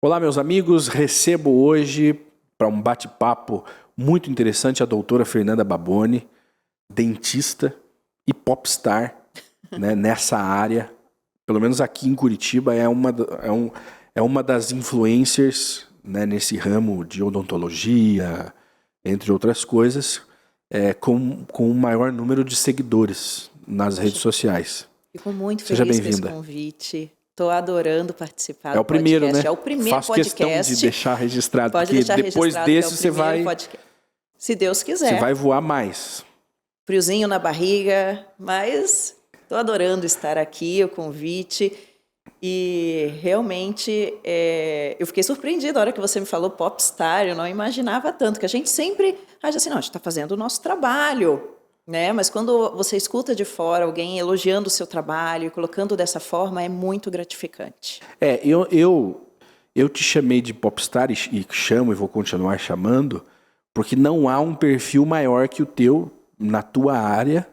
Olá, meus amigos. Recebo hoje, para um bate-papo muito interessante, a doutora Fernanda Baboni, dentista e popstar, né, nessa área. Pelo menos aqui em Curitiba, é uma das influencers, né, nesse ramo de odontologia, entre outras coisas, com o maior número de seguidores nas redes sociais. Fico muito Seja feliz com esse bem-vinda. convite. Estou adorando participar É o do primeiro, podcast. né? É o primeiro Faço podcast. questão de deixar registrado, Pode porque deixar depois registrado que desse é o você primeiro vai, podcast. Se Deus você quiser. vai voar mais. Friozinho na barriga, mas estou adorando estar aqui, o convite. E realmente eu fiquei surpreendida na hora que você me falou popstar. Eu não imaginava tanto, que a gente sempre acha assim, não, a gente está fazendo o nosso trabalho. Né? Mas quando você escuta de fora alguém elogiando o seu trabalho e colocando dessa forma, é muito gratificante. Eu te chamei de popstar e chamo e vou continuar chamando, porque não há um perfil maior que o teu na tua área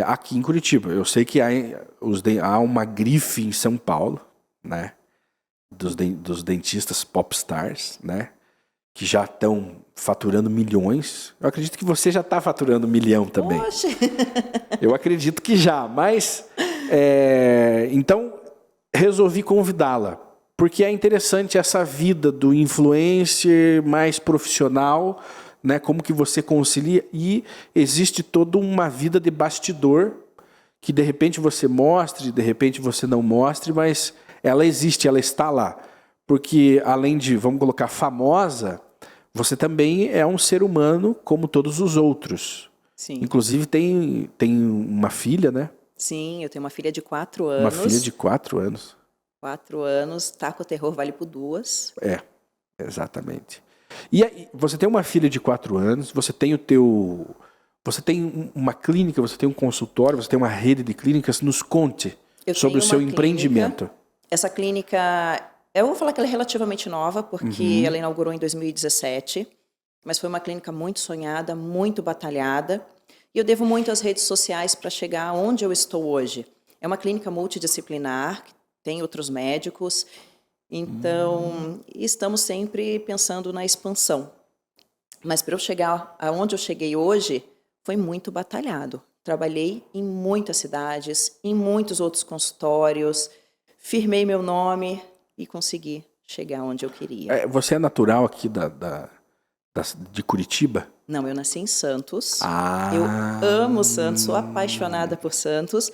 aqui em Curitiba. Eu sei que há uma grife em São Paulo, né? Dos dentistas popstars, né? Que já estão faturando milhões. Eu acredito que você já está faturando 1 milhão também. Poxa! Eu acredito que já, mas... então, resolvi convidá-la, porque é interessante essa vida do influencer mais profissional, né? Como que você concilia, e existe toda uma vida de bastidor, que de repente você mostre, de repente você não mostre, mas ela existe, ela está lá. Porque além de, vamos colocar, famosa, você também é um ser humano como todos os outros. Sim. Inclusive tem uma filha, né? Sim, eu tenho uma filha de 4 anos. Uma filha de 4 anos. 4 anos, Taco Terror vale por 2. Exatamente. E aí, você tem uma filha de 4 anos, você tem você tem uma clínica, você tem um consultório, você tem uma rede de clínicas. Nos conte sobre o seu empreendimento. Essa clínica, eu vou falar que ela é relativamente nova, porque ela inaugurou em 2017, mas foi uma clínica muito sonhada, muito batalhada, e eu devo muito às redes sociais para chegar onde eu estou hoje. É uma clínica multidisciplinar, tem outros médicos, então estamos sempre pensando na expansão. Mas para eu chegar aonde eu cheguei hoje, foi muito batalhado. Trabalhei em muitas cidades, em muitos outros consultórios, firmei meu nome e consegui chegar onde eu queria. Você é natural aqui de Curitiba? Não, eu nasci em Santos. Eu amo Santos, sou apaixonada por Santos.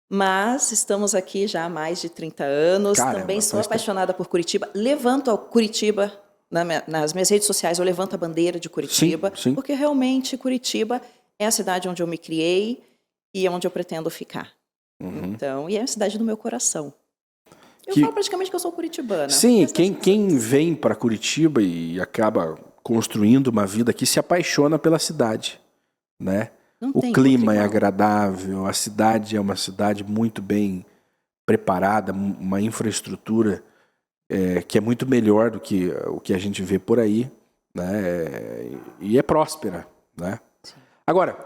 Mas estamos aqui já há mais de 30 anos. Caramba, também sou apaixonada por Curitiba. Levanto a Curitiba, nas minhas redes sociais eu levanto a bandeira de Curitiba. Sim. Porque realmente Curitiba é a cidade onde eu me criei e é onde eu pretendo ficar. Então, e é a cidade do meu coração. Eu falo praticamente que eu sou curitibana. Sim, quem vem para Curitiba e acaba construindo uma vida aqui se apaixona pela cidade, né? O clima é agradável, a cidade é uma cidade muito bem preparada, uma infraestrutura que é muito melhor do que o que a gente vê por aí, né? E é próspera, né? Agora,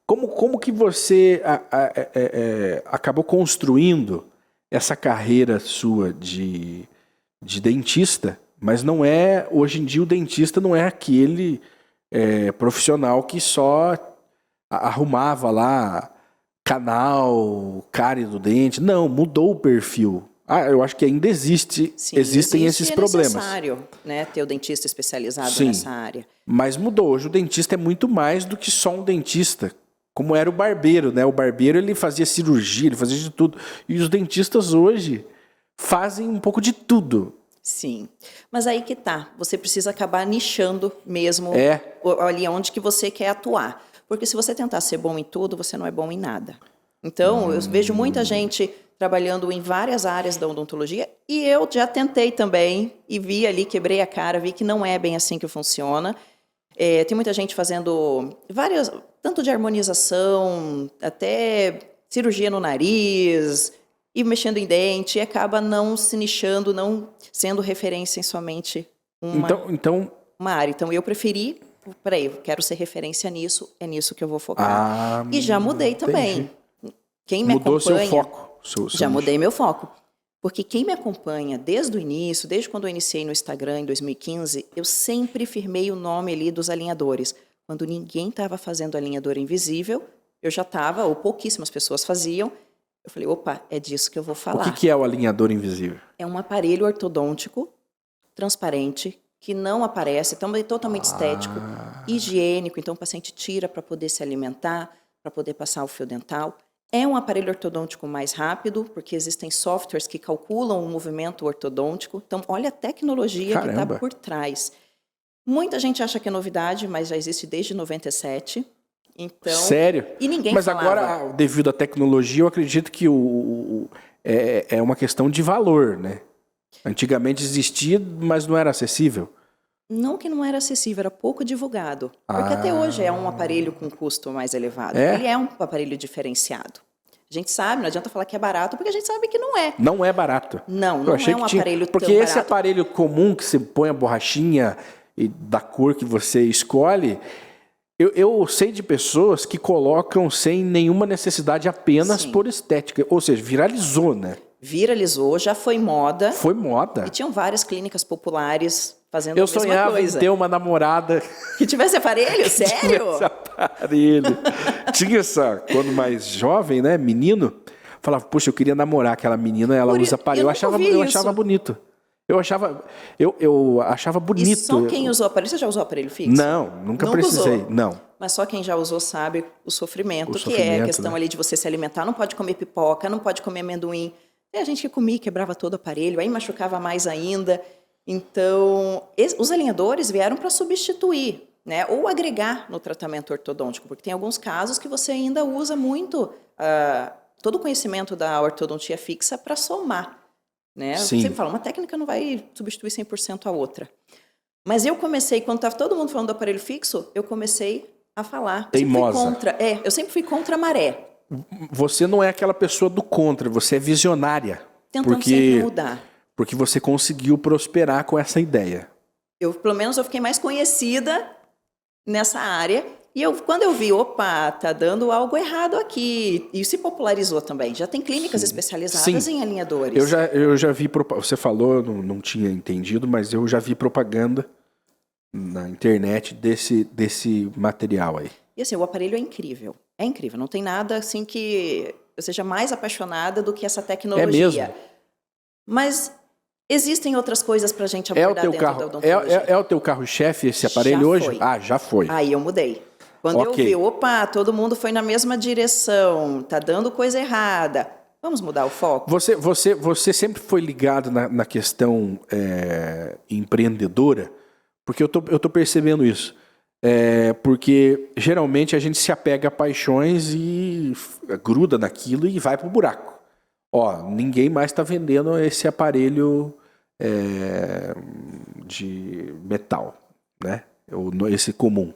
como que você acabou construindo essa carreira sua de dentista, mas não é, hoje em dia o dentista não é aquele profissional que só arrumava lá canal, cárie do dente. Não, mudou o perfil. Eu acho que ainda existem esses problemas. É necessário, né, ter o dentista especializado nessa área. Mas mudou. Hoje o dentista é muito mais do que só um dentista. Como era o barbeiro, né? O barbeiro ele fazia cirurgia, ele fazia de tudo. E os dentistas hoje fazem um pouco de tudo. Sim, mas aí que tá. Você precisa acabar nichando mesmo ali onde que você quer atuar. Porque se você tentar ser bom em tudo, você não é bom em nada. Então, eu vejo muita gente trabalhando em várias áreas da odontologia e eu já tentei também e vi ali, quebrei a cara, vi que não é bem assim que funciona. Tem muita gente fazendo várias, tanto de harmonização, até cirurgia no nariz e mexendo em dente, e acaba não se nichando, não sendo referência em somente uma área. Então, eu preferi, peraí, eu quero ser referência nisso, é nisso que eu vou focar. E já mudei também. Quem me Mudou acompanha, seu foco. já mudei meu foco. Porque quem me acompanha desde o início, desde quando eu iniciei no Instagram em 2015, eu sempre firmei o nome ali dos alinhadores. Quando ninguém estava fazendo alinhador invisível, eu já estava, ou pouquíssimas pessoas faziam. Eu falei, opa, é disso que eu vou falar. O que é o alinhador invisível? É um aparelho ortodôntico, transparente, que não aparece, também totalmente estético, higiênico. Então o paciente tira para poder se alimentar, para poder passar o fio dental. É um aparelho ortodôntico mais rápido, porque existem softwares que calculam o movimento ortodôntico. Então, olha a tecnologia que está por trás. Muita gente acha que é novidade, mas já existe desde 97. Então, sério? E ninguém mas falava. Agora, devido à tecnologia, eu acredito que é uma questão de valor, né? Antigamente existia, mas não era acessível. Não que não era acessível, era pouco divulgado. Porque até hoje é um aparelho com custo mais elevado. Ele é um aparelho diferenciado. A gente sabe, não adianta falar que é barato, porque a gente sabe que não é. Não é barato. Não é um aparelho tão barato. Porque esse aparelho comum que você põe a borrachinha e da cor que você escolhe, eu sei de pessoas que colocam sem nenhuma necessidade, apenas por estética. Ou seja, viralizou, né? Viralizou, já foi moda. Foi moda. E tinham várias clínicas populares fazendo a mesma coisa. Eu sonhava em ter uma namorada... Que tivesse aparelho? Sério? Que tivesse aparelho. Tinha essa... Quando mais jovem, né? Menino. Falava, poxa, eu queria namorar aquela menina, ela usa aparelho. Eu achava bonito. Eu achava bonito. E só quem usou aparelho... Você já usou aparelho fixo? Não, nunca precisei. Usou. Não. Mas só quem já usou sabe o sofrimento que é a questão, né? Ali de você se alimentar. Não pode comer pipoca, não pode comer amendoim. Tem a gente que comia, quebrava todo o aparelho, aí machucava mais ainda. Então, os alinhadores vieram para substituir, né? Ou agregar no tratamento ortodôntico, porque tem alguns casos que você ainda usa muito todo o conhecimento da ortodontia fixa para somar, né? Sim. Eu sempre falo, uma técnica não vai substituir 100% a outra. Mas eu comecei, quando estava todo mundo falando do aparelho fixo, eu comecei a falar. Teimosa. Eu sempre fui contra a maré. Você não é aquela pessoa do contra, você é visionária. Tentando sempre mudar. Porque você conseguiu prosperar com essa ideia. Pelo menos eu fiquei mais conhecida nessa área. E quando eu vi, opa, tá dando algo errado aqui. E se popularizou também. Já tem clínicas especializadas em alinhadores. Eu já vi, você falou, não tinha entendido, mas eu já vi propaganda na internet desse material aí. E assim, o aparelho é incrível. É incrível. Não tem nada assim que eu seja mais apaixonada do que essa tecnologia. É mesmo? Mas existem outras coisas para a gente abordar dentro da odontologia. É o teu carro-chefe esse aparelho hoje? Foi. Já foi. Aí eu mudei. Quando eu vi, opa, todo mundo foi na mesma direção, tá dando coisa errada. Vamos mudar o foco? Você sempre foi ligado na questão empreendedora? Porque eu tô percebendo isso. Porque geralmente a gente se apega a paixões e gruda naquilo e vai pro buraco. Ninguém mais está vendendo esse aparelho de metal, né? Esse comum.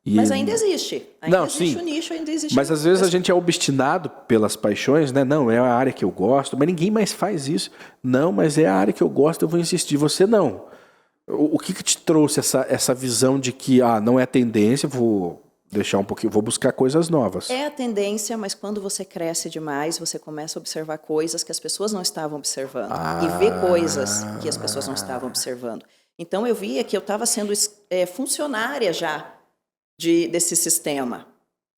Mas ainda existe. O nicho, ainda existe. Mas às vezes a gente é obstinado pelas paixões, né? Não, é a área que eu gosto, mas ninguém mais faz isso. Não, mas é a área que eu gosto, eu vou insistir. Você não. O que te trouxe essa visão de que não é tendência, vou deixar um pouquinho, vou buscar coisas novas? É a tendência, mas quando você cresce demais, você começa a observar coisas que as pessoas não estavam observando. E ver coisas que as pessoas não estavam observando. Então eu via que eu estava sendo funcionária já desse sistema.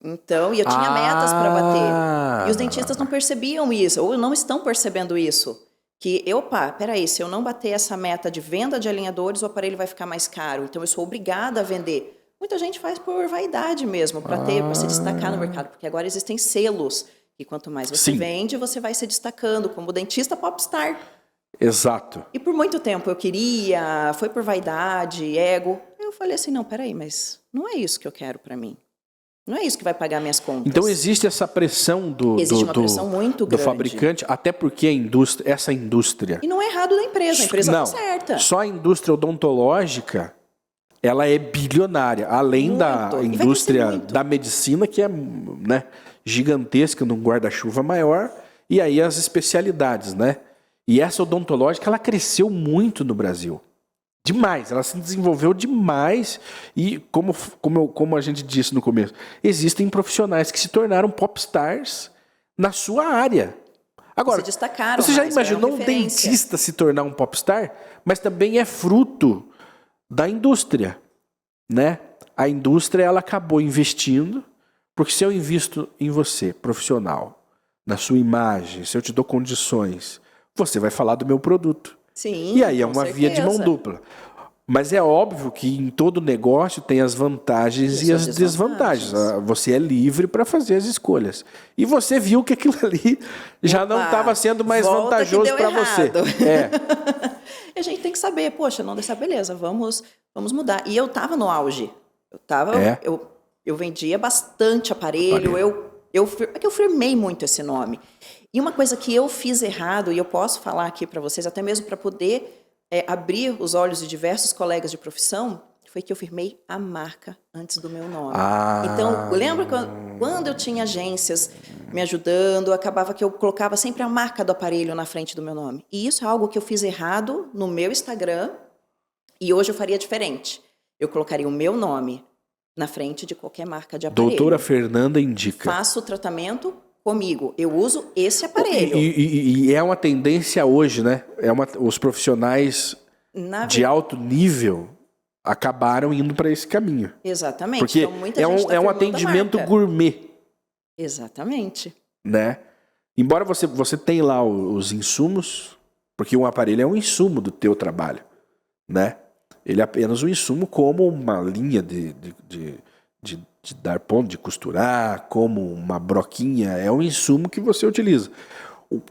Então, e eu tinha metas para bater. E os dentistas não percebiam isso, ou não estão percebendo isso. Que, peraí, se eu não bater essa meta de venda de alinhadores, o aparelho vai ficar mais caro. Então, eu sou obrigada a vender. Muita gente faz por vaidade mesmo, para se destacar no mercado. Porque agora existem selos. E quanto mais você vende, você vai se destacando, como dentista popstar. Exato. E por muito tempo eu foi por vaidade, ego. Eu falei assim, não, peraí, mas não é isso que eu quero para mim. Não é isso que vai pagar minhas contas. Então existe essa pressão existe uma pressão muito grande do fabricante, até porque essa indústria... E não é errado da empresa, a empresa não certa. Só a indústria odontológica, ela é bilionária, além da indústria da medicina, que é, né, gigantesca, num guarda-chuva maior, e aí as especialidades, né? E essa odontológica, ela cresceu muito no Brasil. Demais, ela se desenvolveu demais e, como a gente disse no começo, existem profissionais que se tornaram popstars na sua área. Agora, se destacaram. Você já imaginou um dentista se tornar um popstar? Mas também é fruto da indústria, né? A indústria, ela acabou investindo, porque se eu invisto em você, profissional, na sua imagem, se eu te dou condições, você vai falar do meu produto. Sim, e aí é uma via de mão dupla. Mas é óbvio que em todo negócio tem as vantagens e as desvantagens. Você é livre para fazer as escolhas. E você viu que aquilo ali já não estava sendo mais vantajoso para você. E a gente tem que saber, poxa, não dessa beleza, vamos mudar. E eu estava no auge. Eu vendia bastante aparelho. É que eu firmei muito esse nome. E uma coisa que eu fiz errado, e eu posso falar aqui para vocês, até mesmo para poder abrir os olhos de diversos colegas de profissão, foi que eu firmei a marca antes do meu nome. Então, lembra quando eu tinha agências me ajudando, acabava que eu colocava sempre a marca do aparelho na frente do meu nome. E isso é algo que eu fiz errado no meu Instagram, e hoje eu faria diferente. Eu colocaria o meu nome na frente de qualquer marca de aparelho. Doutora Fernanda indica. Faço o tratamento comigo. Eu uso esse aparelho. E é uma tendência hoje, né? Os profissionais de alto nível acabaram indo para esse caminho. Exatamente. Porque então, muita gente é um atendimento gourmet. Exatamente. Né? Embora você tenha lá os insumos, porque um aparelho é um insumo do teu trabalho, né? Ele é apenas um insumo como uma linha de dar ponto, de costurar, como uma broquinha, é um insumo que você utiliza.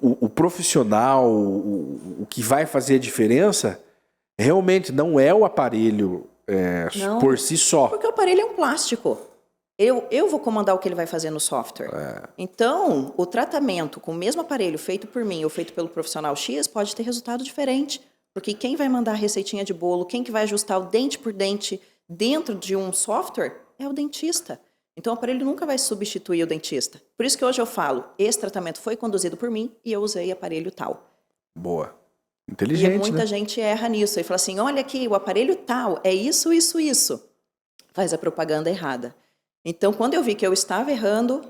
O profissional, o que vai fazer a diferença, realmente não é o aparelho por si só. Porque o aparelho é um plástico. Eu vou comandar o que ele vai fazer no software. Então, o tratamento com o mesmo aparelho feito por mim ou feito pelo profissional X pode ter resultado diferente. Porque quem vai mandar a receitinha de bolo, quem que vai ajustar o dente por dente dentro de um software é o dentista. Então, o aparelho nunca vai substituir o dentista. Por isso que hoje eu falo, esse tratamento foi conduzido por mim e eu usei aparelho tal. Boa. Inteligente, e muita gente erra nisso. E fala assim, olha aqui, o aparelho tal é isso, isso, isso. Faz a propaganda errada. Então, quando eu vi que eu estava errando...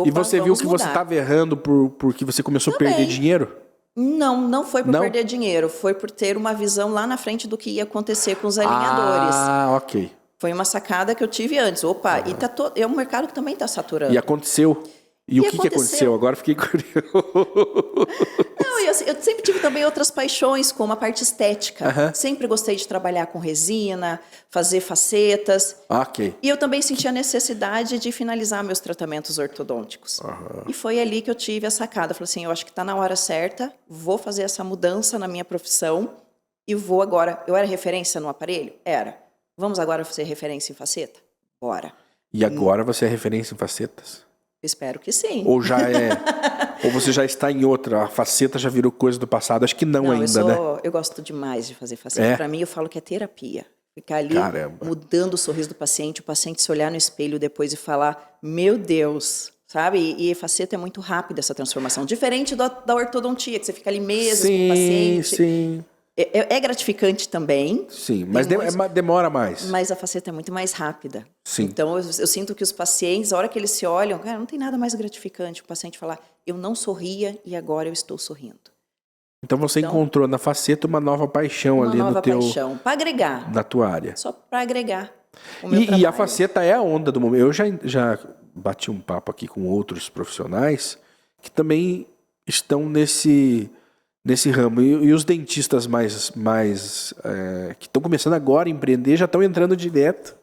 E você viu que você estava errando porque você começou a perder dinheiro? Não foi por perder dinheiro. Foi por ter uma visão lá na frente do que ia acontecer com os alinhadores. Ok. Foi uma sacada que eu tive antes. E é um mercado que também está saturando. E aconteceu? E o que aconteceu? Agora fiquei curioso. Não, eu sempre tive também outras paixões, como a parte estética. Sempre gostei de trabalhar com resina, fazer facetas. Ok. E eu também senti a necessidade de finalizar meus tratamentos ortodônticos. E foi ali que eu tive a sacada. Falei assim, eu acho que está na hora certa, vou fazer essa mudança na minha profissão e vou agora... Eu era referência no aparelho? Era. Vamos agora fazer referência em faceta? Bora. E agora você é referência em facetas? Espero que sim. Ou já é... ou você já está em outra? A faceta já virou coisa do passado? Acho que não ainda, né? Eu gosto demais de fazer faceta. Para mim, eu falo que é terapia. Ficar ali mudando o sorriso do paciente, o paciente se olhar no espelho depois e falar, meu Deus, sabe? E faceta é muito rápida essa transformação. Diferente da ortodontia, que você fica ali meses com o paciente. Sim. É gratificante também. Sim, mas demora mais. Mas a faceta é muito mais rápida. Sim. Então, eu sinto que os pacientes, a hora que eles se olham, cara, não tem nada mais gratificante o paciente falar, eu não sorria e agora eu estou sorrindo. Então você encontrou na faceta uma nova paixão ali no teu... Uma nova paixão, para agregar. Na tua área. Só para agregar o meu trabalho. E a faceta é a onda do momento. Eu já bati um papo aqui com outros profissionais que também estão nesse ramo. E os dentistas que estão começando agora a empreender já estão entrando direto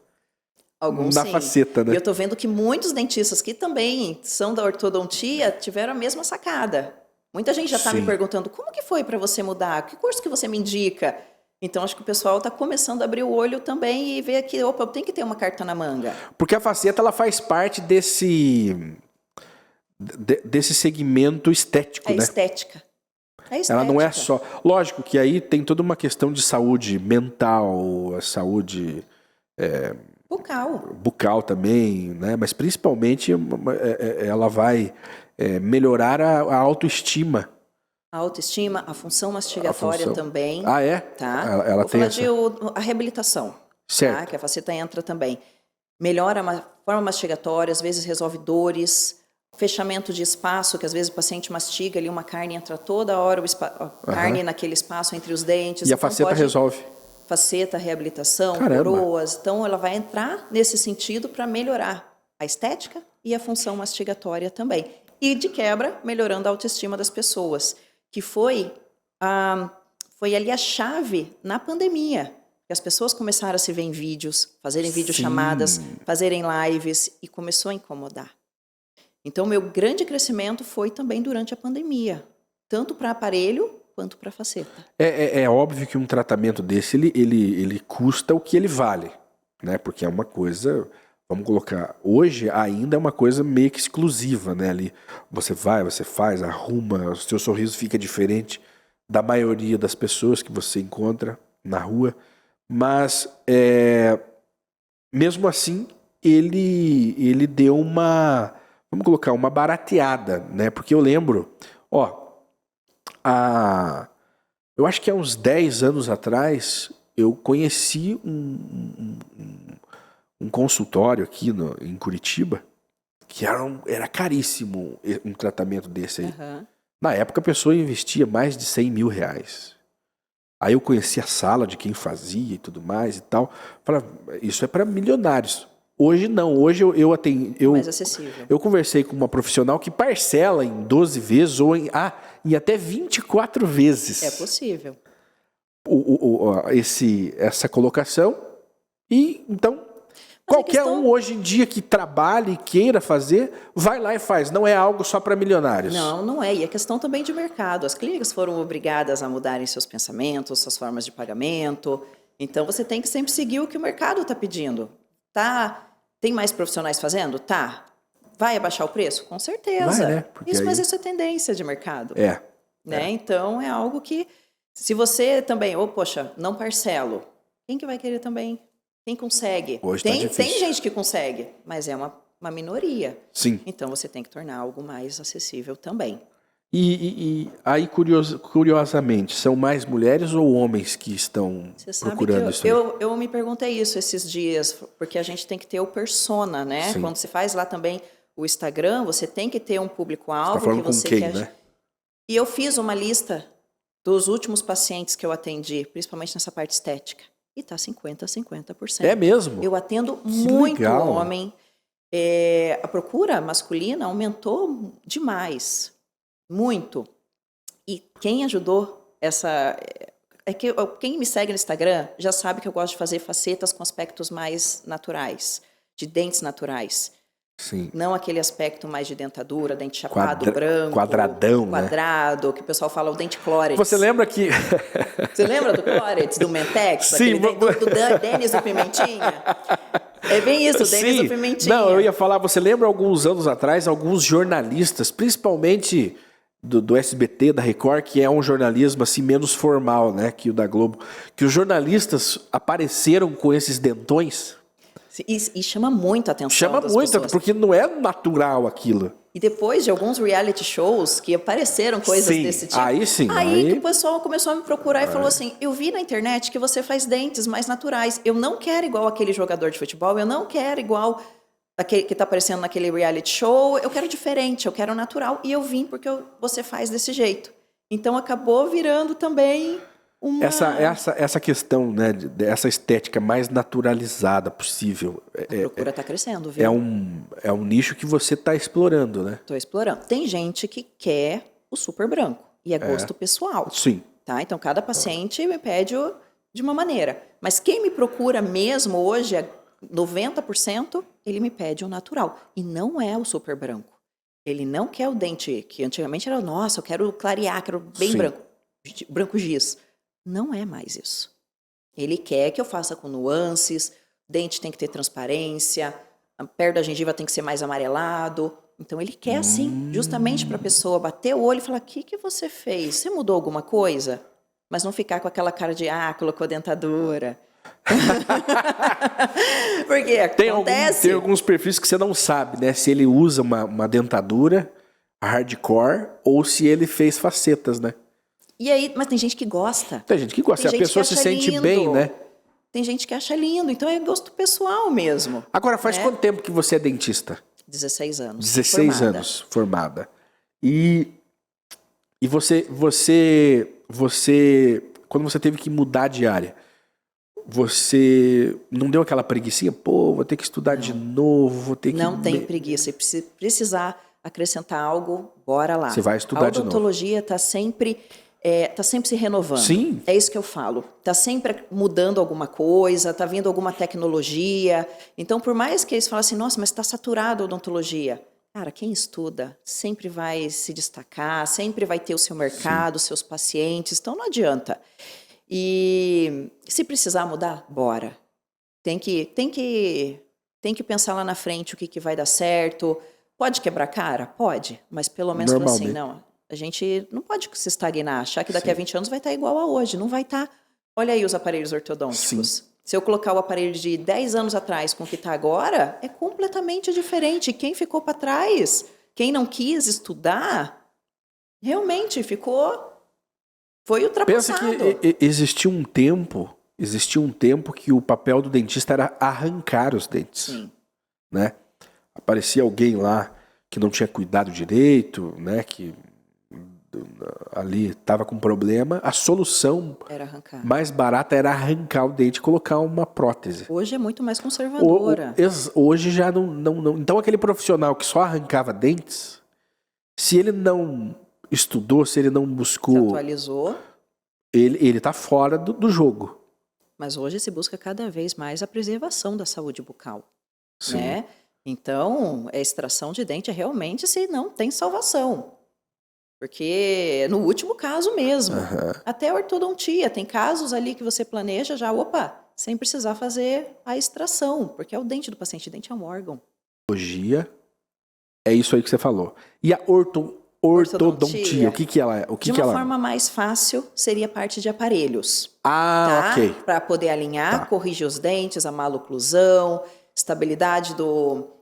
na faceta, né? E eu estou vendo que muitos dentistas que também são da ortodontia tiveram a mesma sacada. Muita gente já está me perguntando, como que foi para você mudar? Que curso que você me indica? Então, acho que o pessoal está começando a abrir o olho também e ver que, opa, eu tenho que ter uma carta na manga. Porque a faceta, ela faz parte desse segmento estético, né? Estética. Ela não é só... Lógico que aí tem toda uma questão de saúde mental, a saúde... Bucal também, né? Mas principalmente ela vai melhorar a autoestima. A autoestima, a função mastigatória também. Ah, é? Tá. Ela Vou falar a reabilitação. Certo. Tá? Que a faceta entra também. Melhora a forma mastigatória, às vezes resolve dores. fechamento de espaço, que às vezes o paciente mastiga ali uma carne, entra toda hora a carne naquele espaço entre os dentes. E a faceta resolve? Faceta, reabilitação, Caramba. coroas. Então, ela vai entrar nesse sentido para melhorar a estética e a função mastigatória também. E, de quebra, melhorando a autoestima das pessoas, que foi ali a chave na pandemia. Que as pessoas começaram a se ver em vídeos, fazerem videochamadas, fazerem lives, e começou a incomodar. Então, meu grande crescimento foi também durante a pandemia, tanto para aparelho quanto para faceta. É óbvio que um tratamento desse, ele custa o que ele vale, né? Porque é uma coisa, vamos colocar, hoje ainda é uma coisa meio que exclusiva, né? Ali você vai, você faz, arruma, o seu sorriso fica diferente da maioria das pessoas que você encontra na rua, mas mesmo assim ele deu uma, vamos colocar, uma barateada, né? Porque eu lembro, eu acho que há uns 10 anos atrás eu conheci um consultório aqui em Curitiba que era caríssimo um tratamento desse aí. Uhum. Na época a pessoa investia mais de 100 mil reais. Aí eu conheci a sala de quem fazia e tudo mais e tal. Falava, isso é para milionários. Hoje não, hoje eu atendi. Mais acessível. Eu conversei com uma profissional que parcela em 12 vezes ou em até 24 vezes. É possível. Essa colocação. E então, qualquer um hoje em dia que trabalhe e queira fazer, vai lá e faz. Não é algo só para milionários. Não, não é. E é questão também de mercado. As clínicas foram obrigadas a mudarem seus pensamentos, suas formas de pagamento. Então, você tem que sempre seguir o que o mercado está pedindo. Tem mais profissionais fazendo? Tá. Vai abaixar o preço? Com certeza. Vai, né? Mas isso é tendência de mercado. Né? Então, é algo que, se você também, poxa, não parcelo, quem que vai querer também? Quem consegue? Hoje tá difícil. Tem gente que consegue, mas é uma minoria. Sim. Então, você tem que tornar algo mais acessível também. E aí, curiosamente, são mais mulheres ou homens que estão procurando isso aí? Eu me perguntei isso esses dias, porque a gente tem que ter o persona, né? Sim. Quando você faz lá também o Instagram, você tem que ter um público-alvo. Você tá falando que você com quem, quer... né? E eu fiz uma lista dos últimos pacientes que eu atendi, principalmente nessa parte estética. E tá 50%. É mesmo? Eu atendo Que muito legal. homem. A procura masculina aumentou demais. Muito. E quem ajudou quem me segue no Instagram já sabe que eu gosto de fazer facetas com aspectos mais naturais, de dentes naturais. Sim. Não aquele aspecto mais de dentadura, dente chapado, branco. Quadradão, quadrado, né? Que o pessoal fala o dente Clórex. Você lembra que... Você lembra do Clórex, do Mentex? Sim. Do Denis do Pimentinha? É bem isso, o Denis do Pimentinha. Não, eu ia falar, você lembra alguns anos atrás, alguns jornalistas, principalmente do SBT, da Record, que é um jornalismo assim menos formal, né, que o da Globo, que os jornalistas apareceram com esses dentões. E chama muito a atenção Chama das muito, pessoas. porque não é natural aquilo. E depois de alguns reality shows que apareceram coisas desse tipo, aí que o pessoal começou a me procurar e falou assim, eu vi na internet que você faz dentes mais naturais, eu não quero igual aquele jogador de futebol, eu não quero igual aquele que está aparecendo naquele reality show, eu quero diferente, eu quero natural, e eu vim porque você faz desse jeito. Então acabou virando também uma... Essa questão, né, dessa estética mais naturalizada possível. A procura está crescendo, viu? É um nicho que você está explorando, né? Estou explorando. Tem gente que quer o super branco, e é gosto pessoal. Sim. Tá? Então, cada paciente me pede de uma maneira. Mas quem me procura mesmo hoje, 90%, ele me pede o natural. E não é o super branco. Ele não quer o dente, que antigamente era, nossa, eu quero clarear, quero bem branco. Branco giz. Não é mais isso. Ele quer que eu faça com nuances, dente tem que ter transparência, a perna da gengiva tem que ser mais amarelado. Então, ele quer assim, justamente para a pessoa bater o olho e falar, o que você fez? Você mudou alguma coisa? Mas não ficar com aquela cara de, colocou dentadura. Porque acontece. Tem alguns perfis que você não sabe, né? Se ele usa uma dentadura hardcore ou se ele fez facetas, né? E aí, mas tem gente que gosta. Tem gente que gosta. Se a pessoa se sente bem, né? Tem gente que acha lindo. Então é gosto pessoal mesmo. Agora, faz quanto tempo que você é dentista? 16 anos. 16 anos formada. E você, quando você teve que mudar de área, você não deu aquela preguicinha? Pô, vou ter que estudar de novo, vou ter que... Não tem preguiça. Se precisar acrescentar algo, bora lá. Você vai estudar de novo. A odontologia está sempre se renovando. Sim. É isso que eu falo. Está sempre mudando alguma coisa, está vindo alguma tecnologia. Então, por mais que eles falem assim, nossa, mas está saturado a odontologia. Cara, quem estuda sempre vai se destacar, sempre vai ter o seu mercado, os seus pacientes. Então, não adianta. E se precisar mudar, bora. Tem que pensar lá na frente o que vai dar certo. Pode quebrar cara? Pode. Mas pelo menos falar assim, não, a gente não pode se estagnar, achar que daqui a 20 anos vai estar igual a hoje. Não vai estar. Olha aí os aparelhos ortodônticos. Sim. Se eu colocar o aparelho de 10 anos atrás com o que está agora, é completamente diferente. Quem ficou para trás, quem não quis estudar, realmente foi ultrapassado. Pensa que existia um tempo que o papel do dentista era arrancar os dentes. Sim. Né? Aparecia alguém lá que não tinha cuidado direito, né? Que ali estava com problema, a solução mais barata era arrancar o dente e colocar uma prótese. Hoje é muito mais conservadora. Hoje já não. Então aquele profissional que só arrancava dentes, se ele não estudou, se ele não buscou... Se atualizou. Ele está fora do jogo. Mas hoje se busca cada vez mais a preservação da saúde bucal. Sim. Né? Então, a extração de dente realmente se não tem salvação. Porque no último caso mesmo, até a ortodontia, tem casos ali que você planeja já, sem precisar fazer a extração, porque é o dente do paciente, o dente é um órgão. É isso aí que você falou. E a ortodontia, o que ela é? De uma forma mais fácil, seria a parte de aparelhos. Ok. Para poder alinhar, corrigir os dentes, a maloclusão, estabilidade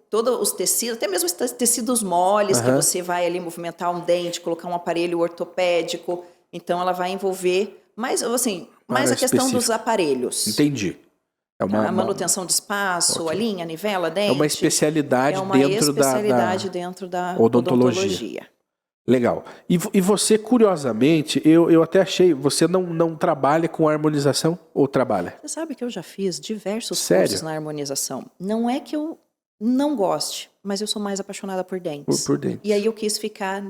todos os tecidos, até mesmo os tecidos moles, que você vai ali movimentar um dente, colocar um aparelho ortopédico. Então, ela vai envolver mais a questão dos aparelhos. Entendi. A manutenção de espaço, a linha, nivela, dente. É uma especialidade dentro da odontologia. Legal. E você, curiosamente, eu até achei, você não trabalha com harmonização ou trabalha? Você sabe que eu já fiz diversos cursos na harmonização. Não é que eu não goste, mas eu sou mais apaixonada por dentes. Por dentes. E aí eu quis ficar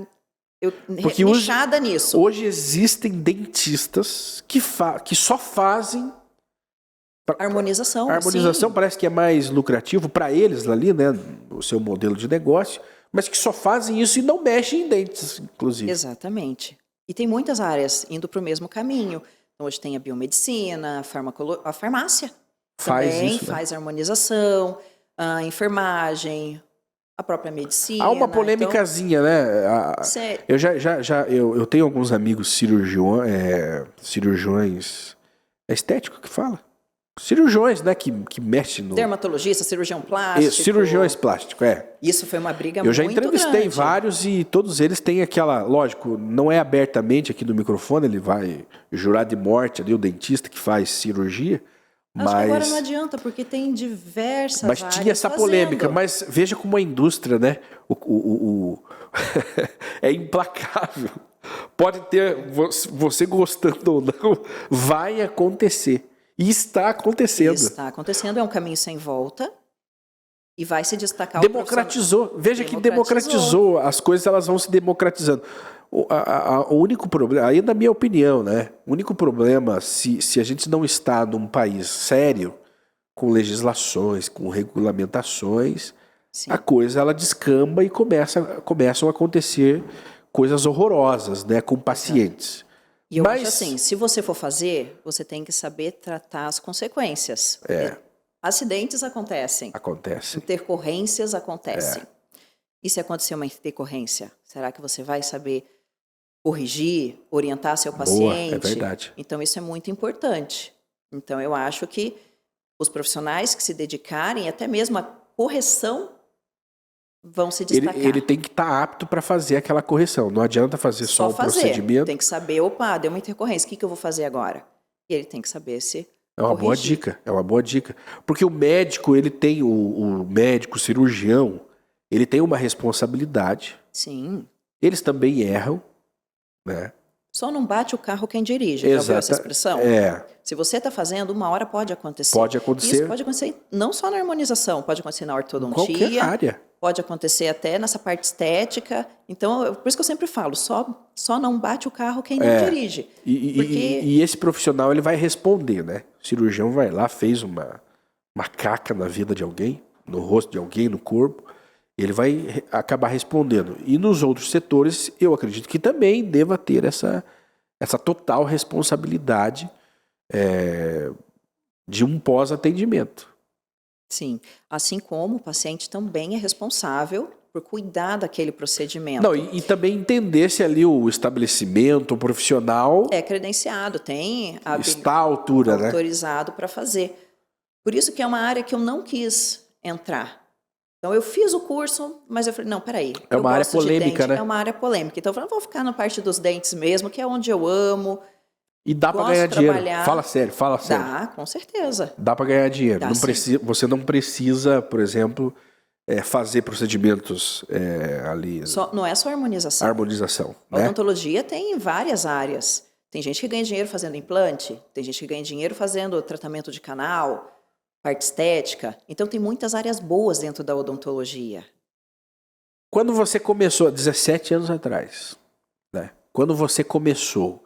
nichada nisso. Hoje existem dentistas que só fazem... Harmonização, sim. Parece que é mais lucrativo para eles ali, né? O seu modelo de negócio. Mas que só fazem isso e não mexem em dentes, inclusive. Exatamente. E tem muitas áreas indo para o mesmo caminho. Então, hoje tem a biomedicina, a farmácia. Faz harmonização, a enfermagem, a própria medicina. Há uma polêmicazinha, né? Eu tenho alguns amigos cirurgiões... É estético que fala? Cirurgiões, né, que mexem no... Dermatologista, cirurgião plástico. Cirurgiões plásticos, Isso foi uma briga muito grande. Eu já entrevistei grande. vários e todos eles têm aquela... Lógico, não é abertamente aqui no microfone, ele vai jurar de morte ali, o dentista que faz cirurgia, Acho que agora não adianta, porque tem diversas áreas. Mas tinha essa polêmica, mas veja como a indústria, né, é implacável. Pode ter, você gostando ou não, vai acontecer. E está acontecendo. Está acontecendo, é um caminho sem volta e vai se destacar. Democratizou. Veja que democratizou. As coisas elas vão se democratizando. O único problema, aí na minha opinião, né? O único problema, se a gente não está num país sério, com legislações, com regulamentações, sim, a coisa ela descamba e começam a acontecer coisas horrorosas, né? Com pacientes. E eu acho assim, se você for fazer, você tem que saber tratar as consequências. Acidentes acontecem. Intercorrências acontecem. E se acontecer uma intercorrência, será que você vai saber corrigir, orientar seu paciente? É verdade. Então, isso é muito importante. Então, eu acho que os profissionais que se dedicarem, até mesmo a correção, vão se destacar. Ele tem que estar apto para fazer aquela correção. Não adianta fazer só o procedimento. Tem que saber, deu uma intercorrência, o que eu vou fazer agora? E ele tem que saber se É uma boa dica. Porque o médico, ele tem o médico, o cirurgião, ele tem uma responsabilidade. Sim. Eles também erram, né? Só não bate o carro quem dirige, já ouviu essa expressão? Se você está fazendo, uma hora pode acontecer. Pode acontecer. Isso pode acontecer não só na harmonização, pode acontecer na ortodontia. Qualquer área. Pode acontecer até nessa parte estética. Então, por isso que eu sempre falo, só não bate o carro quem não dirige. E esse profissional, ele vai responder, né? O cirurgião vai lá, fez uma caca na vida de alguém, no rosto de alguém, no corpo. Ele vai acabar respondendo. E nos outros setores, eu acredito que também deva ter essa total responsabilidade de um pós-atendimento. Sim, assim como o paciente também é responsável por cuidar daquele procedimento. Não, e também entender se ali o estabelecimento, o profissional... É credenciado, tem... Está à altura, né? Autorizado para fazer. Por isso que é uma área que eu não quis entrar. Então, eu fiz o curso, mas eu falei, não, peraí. É uma área polêmica, né? É uma área polêmica. Então, eu falei, vou ficar na parte dos dentes mesmo, que é onde eu amo. E dá para ganhar dinheiro. Fala sério. Dá, com certeza. Dá para ganhar dinheiro. Dá, você não precisa, por exemplo, fazer procedimentos ali... Não é só harmonização. Harmonização, A né? odontologia tem várias áreas. Tem gente que ganha dinheiro fazendo implante, tem gente que ganha dinheiro fazendo tratamento de canal, parte estética. Então, tem muitas áreas boas dentro da odontologia. Quando você começou, 17 anos atrás, né? Quando você começou,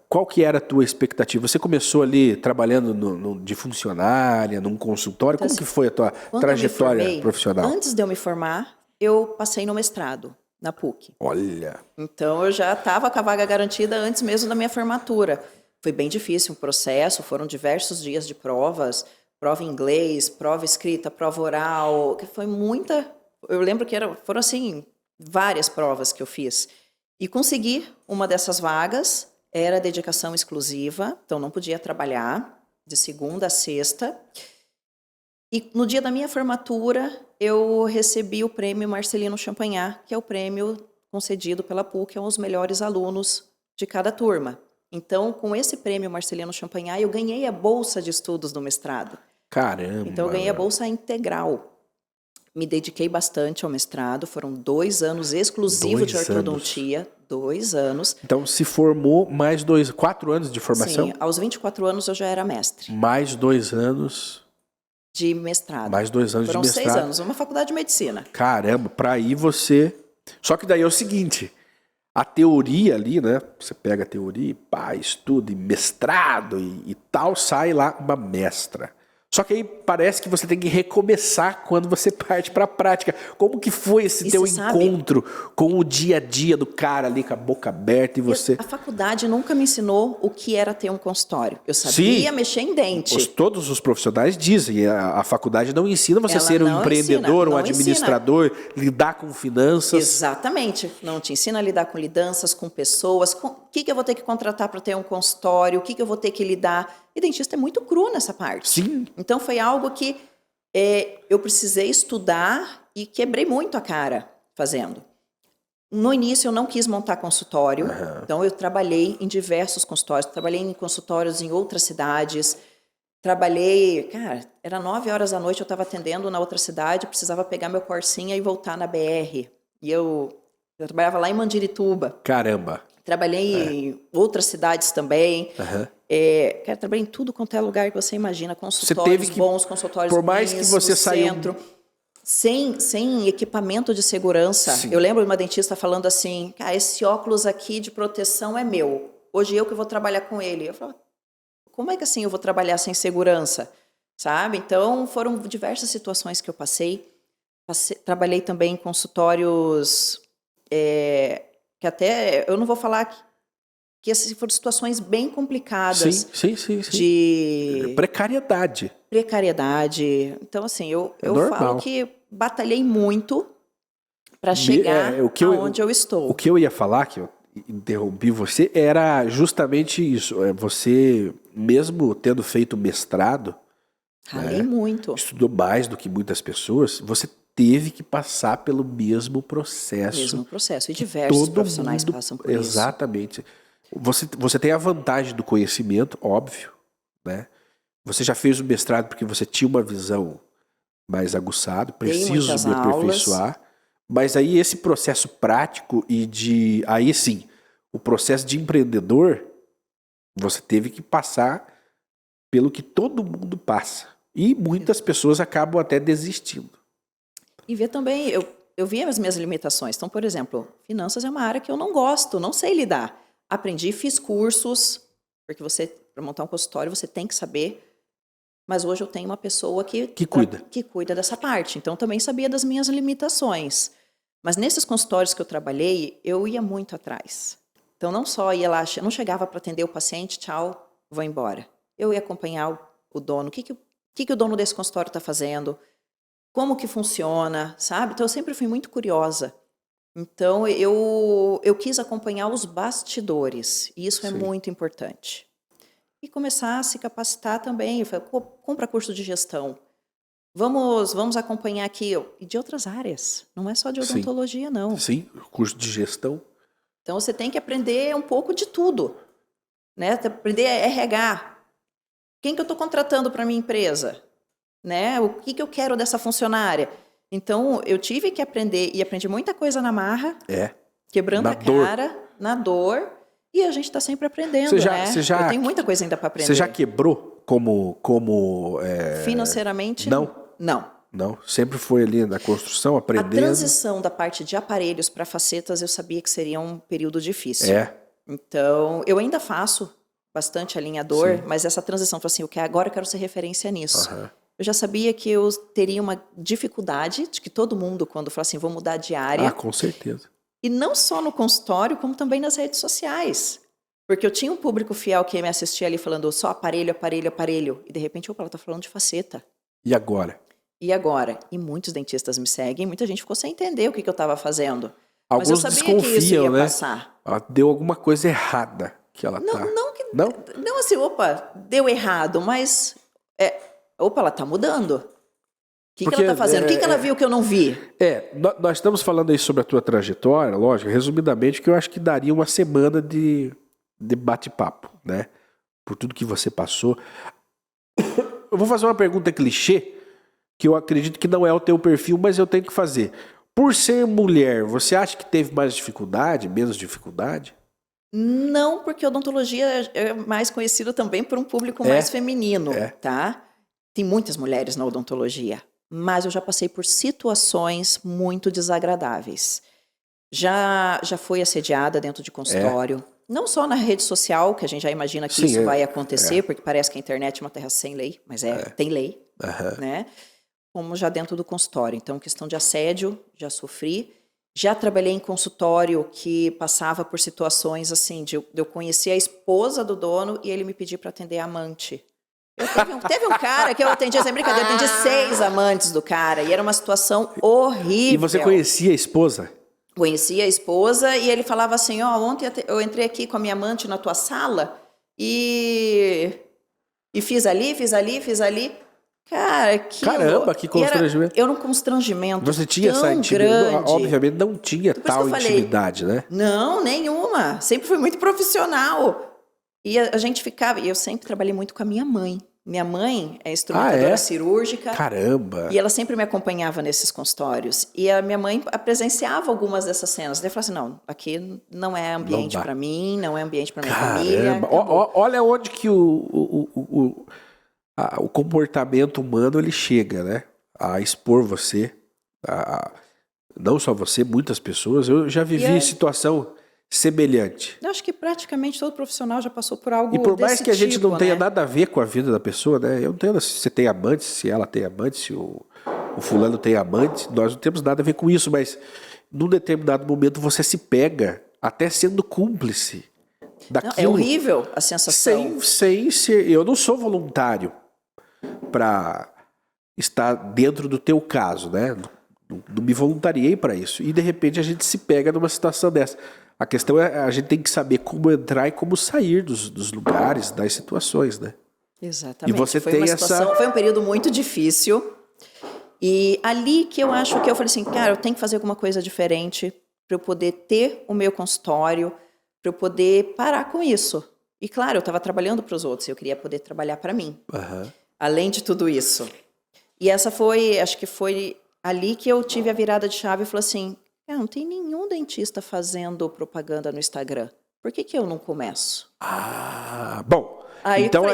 qual que era a tua expectativa? Você começou ali trabalhando de funcionária, num consultório? Como que foi a tua trajetória profissional? Antes de eu me formar, eu passei no mestrado, na PUC. Olha! Então, eu já estava com a vaga garantida antes mesmo da minha formatura. Foi bem difícil o processo, foram diversos dias de provas, prova em inglês, prova escrita, prova oral, que foi muita... Eu lembro que foram, assim, várias provas que eu fiz. E consegui uma dessas vagas, era dedicação exclusiva, então não podia trabalhar, de segunda a sexta. E no dia da minha formatura, eu recebi o prêmio Marcelino Champagnat, que é o prêmio concedido pela PUC aos melhores alunos de cada turma. Então, com esse prêmio Marcelino Champagnat, eu ganhei a bolsa de estudos do mestrado. Caramba! Então, eu ganhei a bolsa integral. Me dediquei bastante ao mestrado, foram 2 anos exclusivos de ortodontia, 2 anos. Então, se formou mais 4 anos de formação? Sim, aos 24 anos eu já era mestre. Mais 2 anos... de mestrado. Mais 2 anos foram de mestrado. Foram 6 anos, uma faculdade de medicina. Caramba, para aí você... Só que daí é o seguinte... A teoria ali, né? Você pega a teoria, estuda, e mestrado e tal, sai lá uma mestra. Só que aí parece que você tem que recomeçar quando você parte para a prática. Como que foi esse teu encontro com o dia a dia do cara ali com a boca aberta e você... A faculdade nunca me ensinou o que era ter um consultório. Eu sabia mexer em dente. Todos os profissionais dizem, a faculdade não ensina você a ser um empreendedor, um administrador, lidar com finanças. Exatamente. Não te ensina a lidar com lidanças, com pessoas, o que eu vou ter que contratar para ter um consultório, o que eu vou ter que lidar... E dentista é muito cru nessa parte. Sim. Então, foi algo que eu precisei estudar e quebrei muito a cara fazendo. No início, eu não quis montar consultório. Então, eu trabalhei em diversos consultórios. Trabalhei em consultórios em outras cidades. Trabalhei... Cara, era 9 horas da noite, eu estava atendendo na outra cidade, precisava pegar meu Corsinha e voltar na BR. E eu trabalhava lá em Mandirituba. Caramba! Trabalhei em outras cidades também. Trabalhei em tudo quanto é lugar que você imagina. Consultórios bons, consultórios por mais ruins, que você saiu... centro, sem equipamento de segurança. Sim. Eu lembro de uma dentista falando assim, esse óculos aqui de proteção é meu. Hoje eu que vou trabalhar com ele. Eu falo, como é que assim eu vou trabalhar sem segurança? Sabe? Então, foram diversas situações que eu passei. Trabalhei também em consultórios... que até, eu não vou falar que essas foram situações bem complicadas. Sim. De precariedade. Então, assim, eu falo que batalhei muito para chegar aonde eu estou. O que eu ia falar, que eu interrompi você, era justamente isso. Você, mesmo tendo feito mestrado... Ralei muito. Estudou mais do que muitas pessoas, você teve que passar pelo mesmo processo. E diversos profissionais passam por isso. Exatamente. Você tem a vantagem do conhecimento, óbvio, né? Você já fez o mestrado porque você tinha uma visão mais aguçado, preciso me aperfeiçoar. Mas aí esse processo prático aí sim, o processo de empreendedor, você teve que passar pelo que todo mundo passa. E muitas pessoas acabam até desistindo. E ver também, eu vi as minhas limitações. Então, por exemplo, finanças é uma área que eu não gosto, não sei lidar. Aprendi, fiz cursos, porque para montar um consultório, você tem que saber. Mas hoje eu tenho uma pessoa que cuida dessa parte. Então, eu também sabia das minhas limitações. Mas nesses consultórios que eu trabalhei, eu ia muito atrás. Então, não só ia lá, não chegava para atender o paciente, tchau, vou embora. Eu ia acompanhar o dono, o que o dono desse consultório está fazendo, como que funciona, sabe? Então, eu sempre fui muito curiosa. Então, eu quis acompanhar os bastidores, e isso é muito importante. E começar a se capacitar também. Eu falei, compra curso de gestão. Vamos acompanhar aqui, e de outras áreas, não é só de odontologia, não. Sim, curso de gestão. Então, você tem que aprender um pouco de tudo, né? Aprender RH. Quem que eu estou contratando para a minha empresa? Né? O que eu quero dessa funcionária? Então, eu tive que aprender, e aprendi muita coisa na marra, quebrando a cara, na dor, e a gente está sempre aprendendo, né? Eu tenho muita coisa ainda para aprender. Você já quebrou como financeiramente? Não, sempre foi ali na construção, aprendendo. A transição da parte de aparelhos para facetas, eu sabia que seria um período difícil. Então, eu ainda faço bastante alinhador, mas essa transição, assim, agora eu quero ser referência nisso. Eu já sabia que eu teria uma dificuldade, de que todo mundo, quando fala assim, vou mudar de área. Com certeza. E não só no consultório, como também nas redes sociais. Porque eu tinha um público fiel que me assistia ali falando só aparelho, aparelho, aparelho. E de repente, ela está falando de faceta. E agora? E muitos dentistas me seguem, muita gente ficou sem entender o que eu estava fazendo. Alguns mas eu sabia que isso ia passar. Deu alguma coisa errada que ela tá. Não assim, deu errado, mas ela tá mudando. O que ela tá fazendo? O que ela viu que eu não vi? Nós estamos falando aí sobre a tua trajetória, lógico, resumidamente, que eu acho que daria uma semana de bate-papo, né? Por tudo que você passou. Eu vou fazer uma pergunta clichê, que eu acredito que não é o teu perfil, mas eu tenho que fazer. Por ser mulher, você acha que teve mais dificuldade, menos dificuldade? Não, porque a odontologia é mais conhecida também por um público mais feminino, tá? Tem muitas mulheres na odontologia, mas eu já passei por situações muito desagradáveis. Já fui assediada dentro de consultório, não só na rede social, que a gente já imagina que isso vai acontecer, porque parece que a internet é uma terra sem lei, mas tem lei, né? Como já dentro do consultório. Então, questão de assédio, já sofri. Já trabalhei em consultório que passava por situações assim, de eu conhecer a esposa do dono e ele me pedir para atender a amante. Teve um cara que eu atendi, sem brincadeira, eu atendi 6 amantes do cara, e era uma situação horrível. E você conhecia a esposa? Conhecia a esposa, e ele falava assim, ontem eu entrei aqui com a minha amante na tua sala, e fiz ali. Cara, caramba, que constrangimento. Era um constrangimento. Você tinha essa intimidade? Obviamente não tinha tal intimidade, né? Não, nenhuma. Sempre fui muito profissional. E a gente ficava... E eu sempre trabalhei muito com a minha mãe. Minha mãe é instrumentadora cirúrgica. Caramba! E ela sempre me acompanhava nesses consultórios. E a minha mãe presenciava algumas dessas cenas. Daí eu falava assim, não, aqui não é ambiente para mim, não é ambiente para minha família. Olha onde que o comportamento humano ele chega, né? A expor você, não só você, muitas pessoas. Eu já vivi situação semelhante. Eu acho que praticamente todo profissional já passou por algo desse tipo. E por mais que a gente não tenha né? nada a ver com a vida da pessoa, né? Eu não tenho se você tem amante, se ela tem amante, se o fulano tem amante, nós não temos nada a ver com isso, mas num determinado momento você se pega até sendo cúmplice daquilo. Não, é horrível a sensação. Sem ser... Eu não sou voluntário para estar dentro do teu caso, né? Não me voluntariei para isso. E de repente a gente se pega numa situação dessa. A questão é a gente tem que saber como entrar e como sair dos lugares, das situações, né? Exatamente. E você tem Foi um período muito difícil. E ali que eu acho que eu falei assim, cara, eu tenho que fazer alguma coisa diferente para eu poder ter o meu consultório, para eu poder parar com isso. E claro, eu estava trabalhando para os outros, eu queria poder trabalhar para mim. Além de tudo isso. E essa foi, acho que foi ali que eu tive a virada de chave e falei assim, não tem nenhum dentista fazendo propaganda no Instagram. Por que eu não começo? Bom, então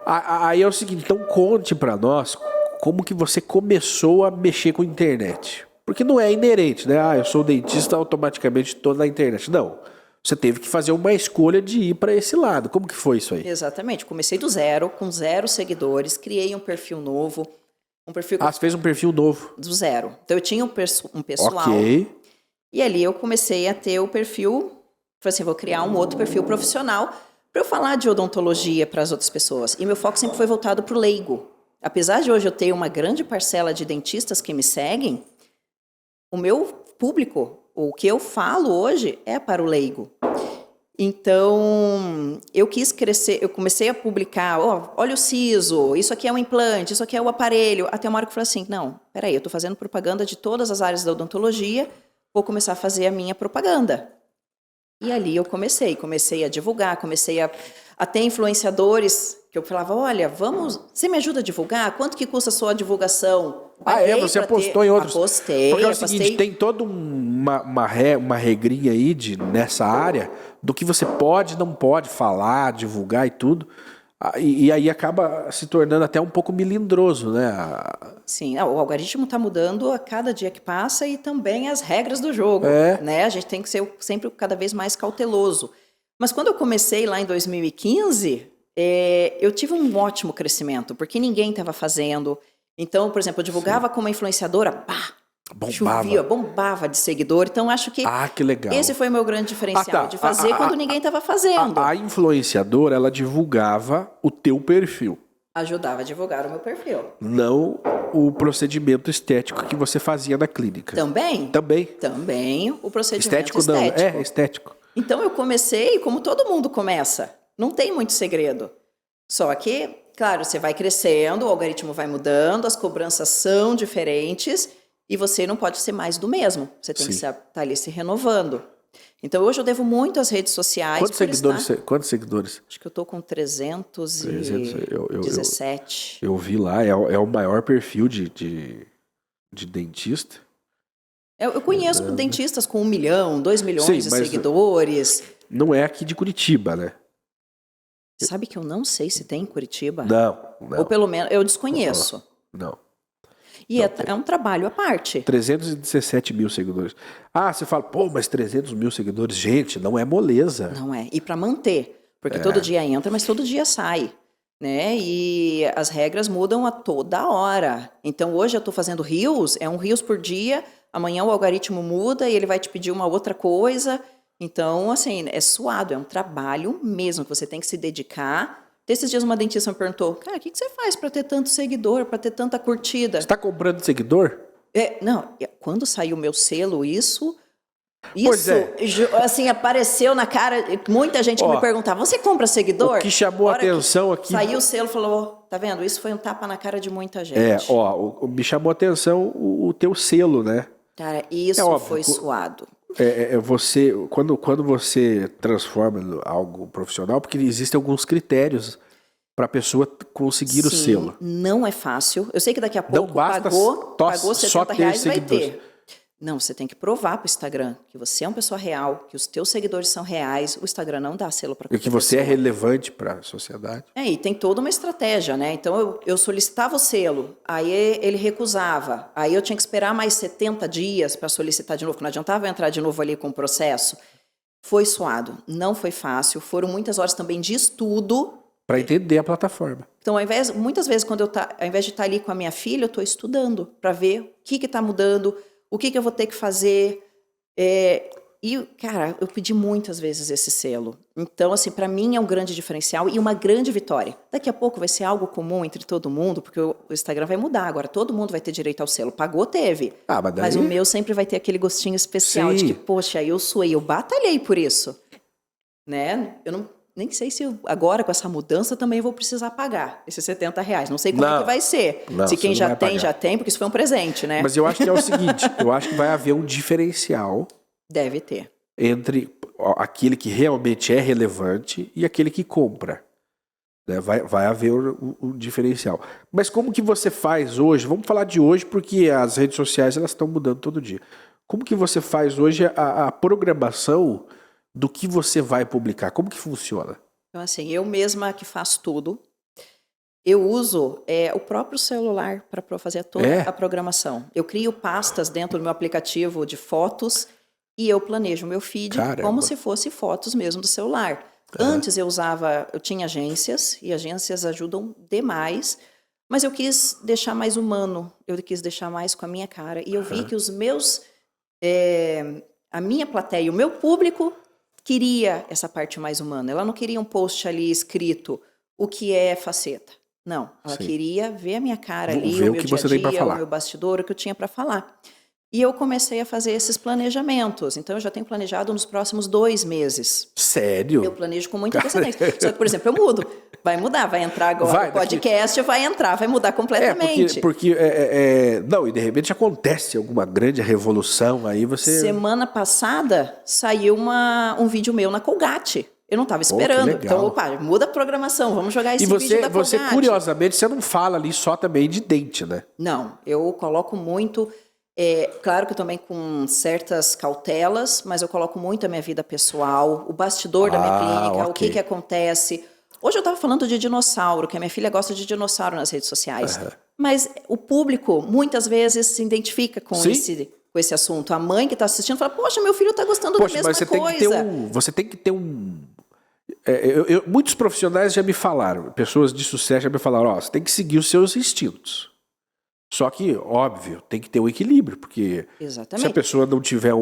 aí é o seguinte, então conte para nós como que você começou a mexer com a internet. Porque não é inerente, né? Eu sou dentista, automaticamente estou na internet. Não. Você teve que fazer uma escolha de ir para esse lado. Como que foi isso aí? Exatamente. Comecei do zero, com 0 seguidores, criei um perfil novo. Você fez um perfil novo? Do zero. Então eu tinha um pessoal. Ok. E ali eu comecei a ter o perfil, falei assim, vou criar um outro perfil profissional para eu falar de odontologia para as outras pessoas. E meu foco sempre foi voltado para o leigo. Apesar de hoje eu ter uma grande parcela de dentistas que me seguem, o meu público, o que eu falo hoje é para o leigo. Então, eu quis crescer, eu comecei a publicar, olha o siso, isso aqui é um implante, isso aqui é o aparelho. Até uma hora que eu falei assim, não, peraí, eu estou fazendo propaganda de todas as áreas da odontologia, vou começar a fazer a minha propaganda. E ali eu comecei a divulgar, comecei a ter influenciadores que eu falava, olha, você me ajuda a divulgar? Quanto que custa a sua divulgação? Você apostou em outros? Apostei. Porque é o seguinte, tem toda uma regrinha aí nessa área do que você pode, não pode falar, divulgar e tudo. E aí acaba se tornando até um pouco melindroso, né? Sim, o algoritmo está mudando a cada dia que passa e também as regras do jogo, né? A gente tem que ser sempre cada vez mais cauteloso. Mas quando eu comecei lá em 2015, eu tive um ótimo crescimento, porque ninguém estava fazendo. Então, por exemplo, eu divulgava como influenciadora, bombava de seguidor. Então, acho que, que legal. Esse foi o meu grande diferencial, de fazer quando ninguém estava fazendo. A influenciadora, ela divulgava o teu perfil. Ajudava a divulgar o meu perfil. Não o procedimento estético que você fazia na clínica. Também? Também o procedimento estético. Não, estético. Então, eu comecei como todo mundo começa. Não tem muito segredo. Só que, claro, você vai crescendo, o algoritmo vai mudando, as cobranças são diferentes e você não pode ser mais do mesmo. Você tem que estar ali se renovando. Então, hoje eu devo muito às redes sociais. Quantos seguidores? Acho que eu estou com 317. Eu vi lá, é o maior perfil de dentista. Eu conheço dentistas com 1 milhão, 2 milhões de seguidores. Não é aqui de Curitiba, né? Sabe que eu não sei se tem em Curitiba? Não. Ou pelo menos, eu desconheço. Não. E é um trabalho à parte. 317 mil seguidores. Você fala, mas 300 mil seguidores, gente, não é moleza. Não é. E para manter, porque todo dia entra, mas todo dia sai. Né? E as regras mudam a toda hora. Então, hoje eu estou fazendo reels, é um reels por dia, amanhã o algoritmo muda e ele vai te pedir uma outra coisa. Então, assim, é suado, é um trabalho mesmo que você tem que se dedicar. Esses dias uma dentista me perguntou, cara, o que você faz para ter tanto seguidor, para ter tanta curtida? Você está comprando seguidor? Não, quando saiu o meu selo, isso assim, apareceu na cara, muita gente que me perguntava, você compra seguidor? O que chamou a atenção aqui... Saiu o selo e falou, tá vendo, isso foi um tapa na cara de muita gente. Me chamou a atenção o teu selo, né? Cara, isso foi suado. Quando você transforma algo profissional, porque existem alguns critérios para a pessoa conseguir o selo. Não é fácil. Eu sei que daqui a pouco não basta pagou R$70 vai ter. Não, você tem que provar para o Instagram que você é uma pessoa real, que os teus seguidores são reais. O Instagram não dá selo para qualquer pessoa. E que você é relevante para a sociedade. E tem toda uma estratégia, né? Então, eu solicitava o selo, aí ele recusava. Aí eu tinha que esperar mais 70 dias para solicitar de novo, porque não adiantava entrar de novo ali com o processo. Foi suado, não foi fácil. Foram muitas horas também de estudo. Para entender a plataforma. Então, muitas vezes, ao invés de estar ali com a minha filha, eu estou estudando para ver o que está mudando, o que eu vou ter que fazer. Cara, eu pedi muitas vezes esse selo. Então, assim, para mim é um grande diferencial e uma grande vitória. Daqui a pouco vai ser algo comum entre todo mundo, porque o Instagram vai mudar agora. Todo mundo vai ter direito ao selo. Pagou, teve. Mas o meu sempre vai ter aquele gostinho especial de que, poxa, eu suei, eu batalhei por isso. Né? Eu nem sei se agora com essa mudança também vou precisar pagar esses R$70. Não sei como é que vai ser. Se quem já tem, porque isso foi um presente, né? Mas eu acho que é o seguinte, eu acho que vai haver um diferencial. Deve ter. Entre aquele que realmente é relevante e aquele que compra. Né? Vai haver o diferencial. Mas como que você faz hoje? Vamos falar de hoje, porque as redes sociais elas estão mudando todo dia. Como que você faz hoje a programação do que você vai publicar? Como que funciona? Então, assim, eu mesma que faço tudo. Eu uso o próprio celular para fazer toda a programação. Eu crio pastas dentro do meu aplicativo de fotos e eu planejo o meu feed como se fosse fotos mesmo do celular. Antes eu tinha agências, e agências ajudam demais, mas eu quis deixar mais humano, eu quis deixar mais com a minha cara. E eu vi que a minha plateia, o meu público, queria essa parte mais humana. Ela não queria um post ali escrito, o que é faceta. Não, ela queria ver a minha cara ali, o meu dia a dia, o meu bastidor, o que eu tinha para falar. E eu comecei a fazer esses planejamentos. Então, eu já tenho planejado nos próximos 2 meses. Sério? Eu planejo com muita antecedência. Só que, por exemplo, eu mudo. Vai mudar, vai entrar agora o podcast, vai entrar, vai mudar completamente. Não, e de repente acontece alguma grande revolução, aí você... Semana passada, saiu um vídeo meu na Colgate. Eu não estava esperando. Então, muda a programação, vamos jogar esse vídeo da Colgate. Você, curiosamente, você não fala ali só também de dente, né? Não, eu coloco muito... claro que eu também com certas cautelas, mas eu coloco muito a minha vida pessoal, o bastidor da minha clínica, o que acontece. Hoje eu estava falando de dinossauro, que a minha filha gosta de dinossauro nas redes sociais. Mas o público, muitas vezes, se identifica com esse assunto. A mãe que está assistindo fala, poxa, meu filho está gostando da mesma coisa. Você tem que ter muitos profissionais já me falaram, pessoas de sucesso já me falaram, você tem que seguir os seus instintos. Só que, óbvio, tem que ter um equilíbrio, porque se a pessoa não tiver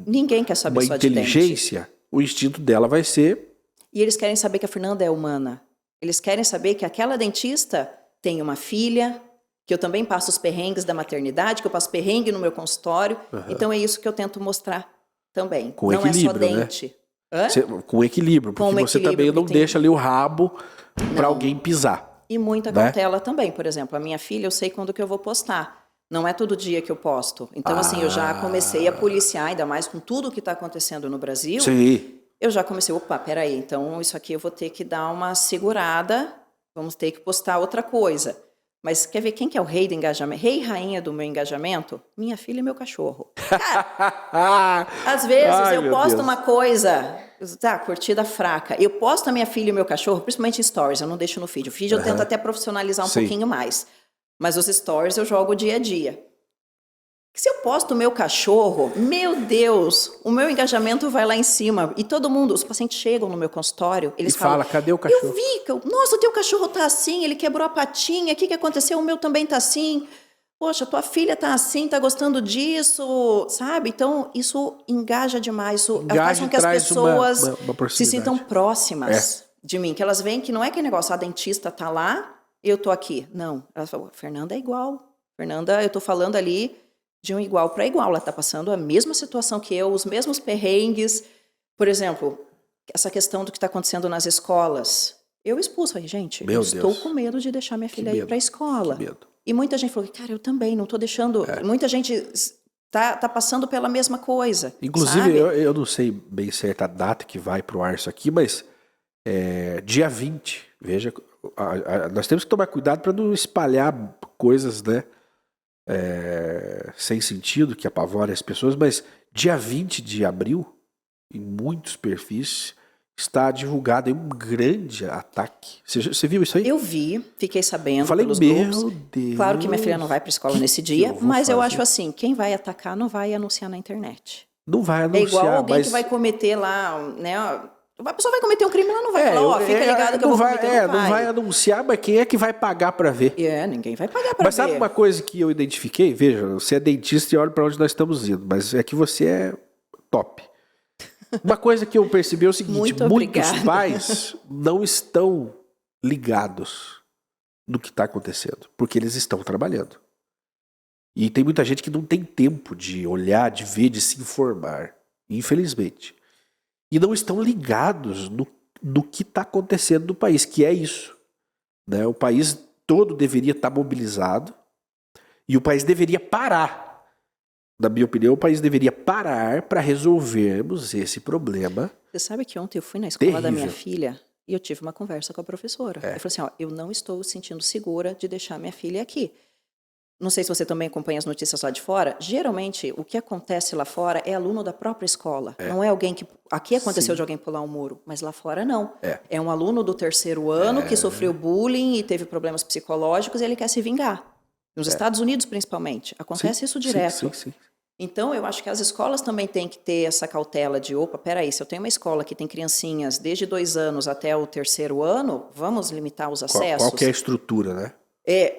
ninguém quer saber uma inteligência, o instinto dela vai ser... E eles querem saber que a Fernanda é humana. Eles querem saber que aquela dentista tem uma filha, que eu também passo os perrengues da maternidade, que eu passo perrengue no meu consultório. Então é isso que eu tento mostrar também. Com não equilíbrio, é só dente. Né? Com equilíbrio, porque você também não deixa ali o rabo para alguém pisar. E muita cautela também. Por exemplo, a minha filha, eu sei quando que eu vou postar. Não é todo dia que eu posto. Então, assim, eu já comecei a policiar, ainda mais com tudo que está acontecendo no Brasil. Sim. Eu já comecei, peraí, então isso aqui eu vou ter que dar uma segurada, vamos ter que postar outra coisa. Mas quer ver quem que é o rei do engajamento? Rei e rainha do meu engajamento? Minha filha e meu cachorro. Cara, às vezes eu posto uma coisa, curtida fraca. Eu posto a minha filha e o meu cachorro, principalmente em stories, eu não deixo no feed. O feed eu tento até profissionalizar um pouquinho mais. Mas os stories eu jogo dia a dia. Se eu posto o meu cachorro, meu Deus, o meu engajamento vai lá em cima. E todo mundo, os pacientes chegam no meu consultório, eles falam, cadê o cachorro? Eu vi, nossa, o teu cachorro tá assim, ele quebrou a patinha, o que aconteceu? O meu também tá assim. Poxa, tua filha tá assim, tá gostando disso, sabe? Então, isso engaja demais, isso faz com que as pessoas se sintam próximas de mim. Que elas veem que não é aquele negócio, a dentista tá lá, eu tô aqui. Não, elas falam, Fernanda é igual. Fernanda, eu tô falando ali... de um igual para igual, ela está passando a mesma situação que eu, os mesmos perrengues. Por exemplo, essa questão do que está acontecendo nas escolas. Eu expulso aí, gente, estou com medo de deixar minha filha ir para a escola. E muita gente falou, cara, eu também não estou deixando. Muita gente tá passando pela mesma coisa. Inclusive, eu não sei bem certa a data que vai para o ar isso aqui, mas dia 20, veja, nós temos que tomar cuidado para não espalhar coisas, né? Sem sentido, que apavorem as pessoas, mas dia 20 de abril, em muitos perfis, está divulgado um grande ataque. Você viu isso aí? Eu vi, fiquei sabendo pelos grupos. Deus. Claro que minha filha não vai para a escola nesse dia, mas eu acho assim, quem vai atacar não vai anunciar na internet. Não vai anunciar, igual alguém que vai cometer lá, né? A pessoa vai cometer um crime, ela não vai falar, fica ligado que eu vou cometer, não vai anunciar, mas quem é que vai pagar para ver? Ninguém vai pagar para ver. Mas sabe uma coisa que eu identifiquei? Veja, você é dentista e olha para onde nós estamos indo, mas é que você é top. Uma coisa que eu percebi é o seguinte, muitos pais não estão ligados no que está acontecendo, porque eles estão trabalhando. E tem muita gente que não tem tempo de olhar, de ver, de se informar, infelizmente. E não estão ligados no que está acontecendo no país, que é isso. Né? O país todo deveria estar mobilizado e o país deveria parar. Na minha opinião, o país deveria parar para resolvermos esse problema. Você sabe que ontem eu fui na escola da minha filha E eu tive uma conversa com a professora. Eu falei assim, ó, eu não estou sentindo segura de deixar minha filha aqui. Não sei se você também acompanha as notícias lá de fora. Geralmente, o que acontece lá fora é aluno da própria escola. Não é alguém que... Aqui aconteceu de alguém pular um muro, mas lá fora não. É um aluno do 3º ano que sofreu bullying e teve problemas psicológicos e ele quer se vingar. Nos Estados Unidos, principalmente. Acontece isso direto. Sim. Então, eu acho que as escolas também têm que ter essa cautela de, opa, peraí, se eu tenho uma escola que tem criancinhas desde 2 anos até o 3º ano, vamos limitar os acessos. Qual que é a estrutura, né?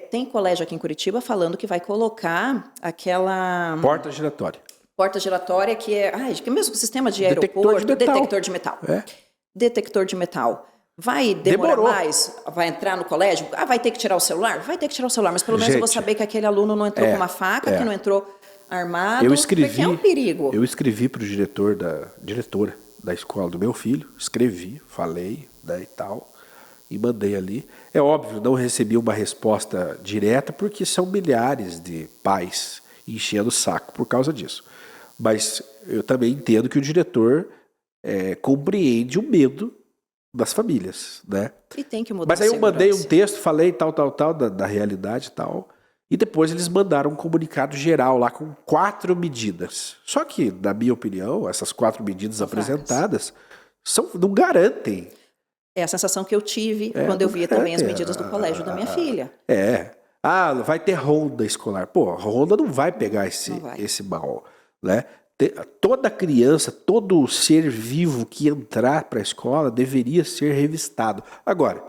Tem colégio aqui em Curitiba falando que vai colocar aquela... Porta giratória. Porta giratória que é... que é o mesmo sistema de aeroporto. Detector de metal. Detector de metal. Vai demorar mais? Vai entrar no colégio? Vai ter que tirar o celular? Vai ter que tirar o celular, mas pelo menos eu vou saber que aquele aluno não entrou com uma faca, que não entrou armado, porque é um perigo. Eu escrevi para o diretora da escola do meu filho, falei, né, e tal, e mandei ali. É óbvio, não recebi uma resposta direta, porque são milhares de pais enchendo o saco por causa disso. Mas eu também entendo que o diretor compreende o medo das famílias, né? E tem que mudar. Mas aí eu mandei um texto, falei tal, da realidade e tal, e depois eles mandaram um comunicado geral lá com 4 medidas. Só que, na minha opinião, essas 4 medidas apresentadas não garantem. É a sensação que eu tive quando eu via também as medidas do colégio da minha filha. Vai ter ronda escolar. Pô, a ronda não vai pegar esse mal, né? Toda criança, todo ser vivo que entrar para a escola deveria ser revistado. Agora,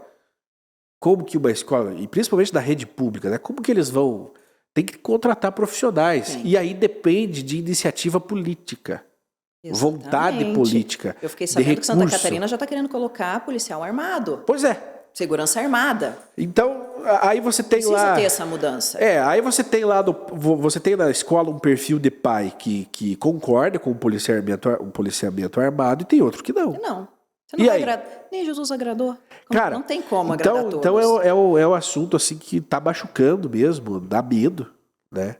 como que uma escola, e principalmente da rede pública, né? Como que eles vão... Tem que contratar profissionais. Sim. E aí depende de iniciativa política. Exatamente. Vontade política. Eu fiquei sabendo que Santa Catarina já está querendo colocar policial armado. Pois é. Segurança armada. Então, aí você tem Precisa ter essa mudança. Aí você tem lá, você tem na escola um perfil de pai que concorda com um policiamento armado e tem outro que não. Não. Você não vai agradar. Nem Jesus agradou. Cara, não tem como agradar todos. Então é um assunto assim que tá machucando mesmo, dá medo, né?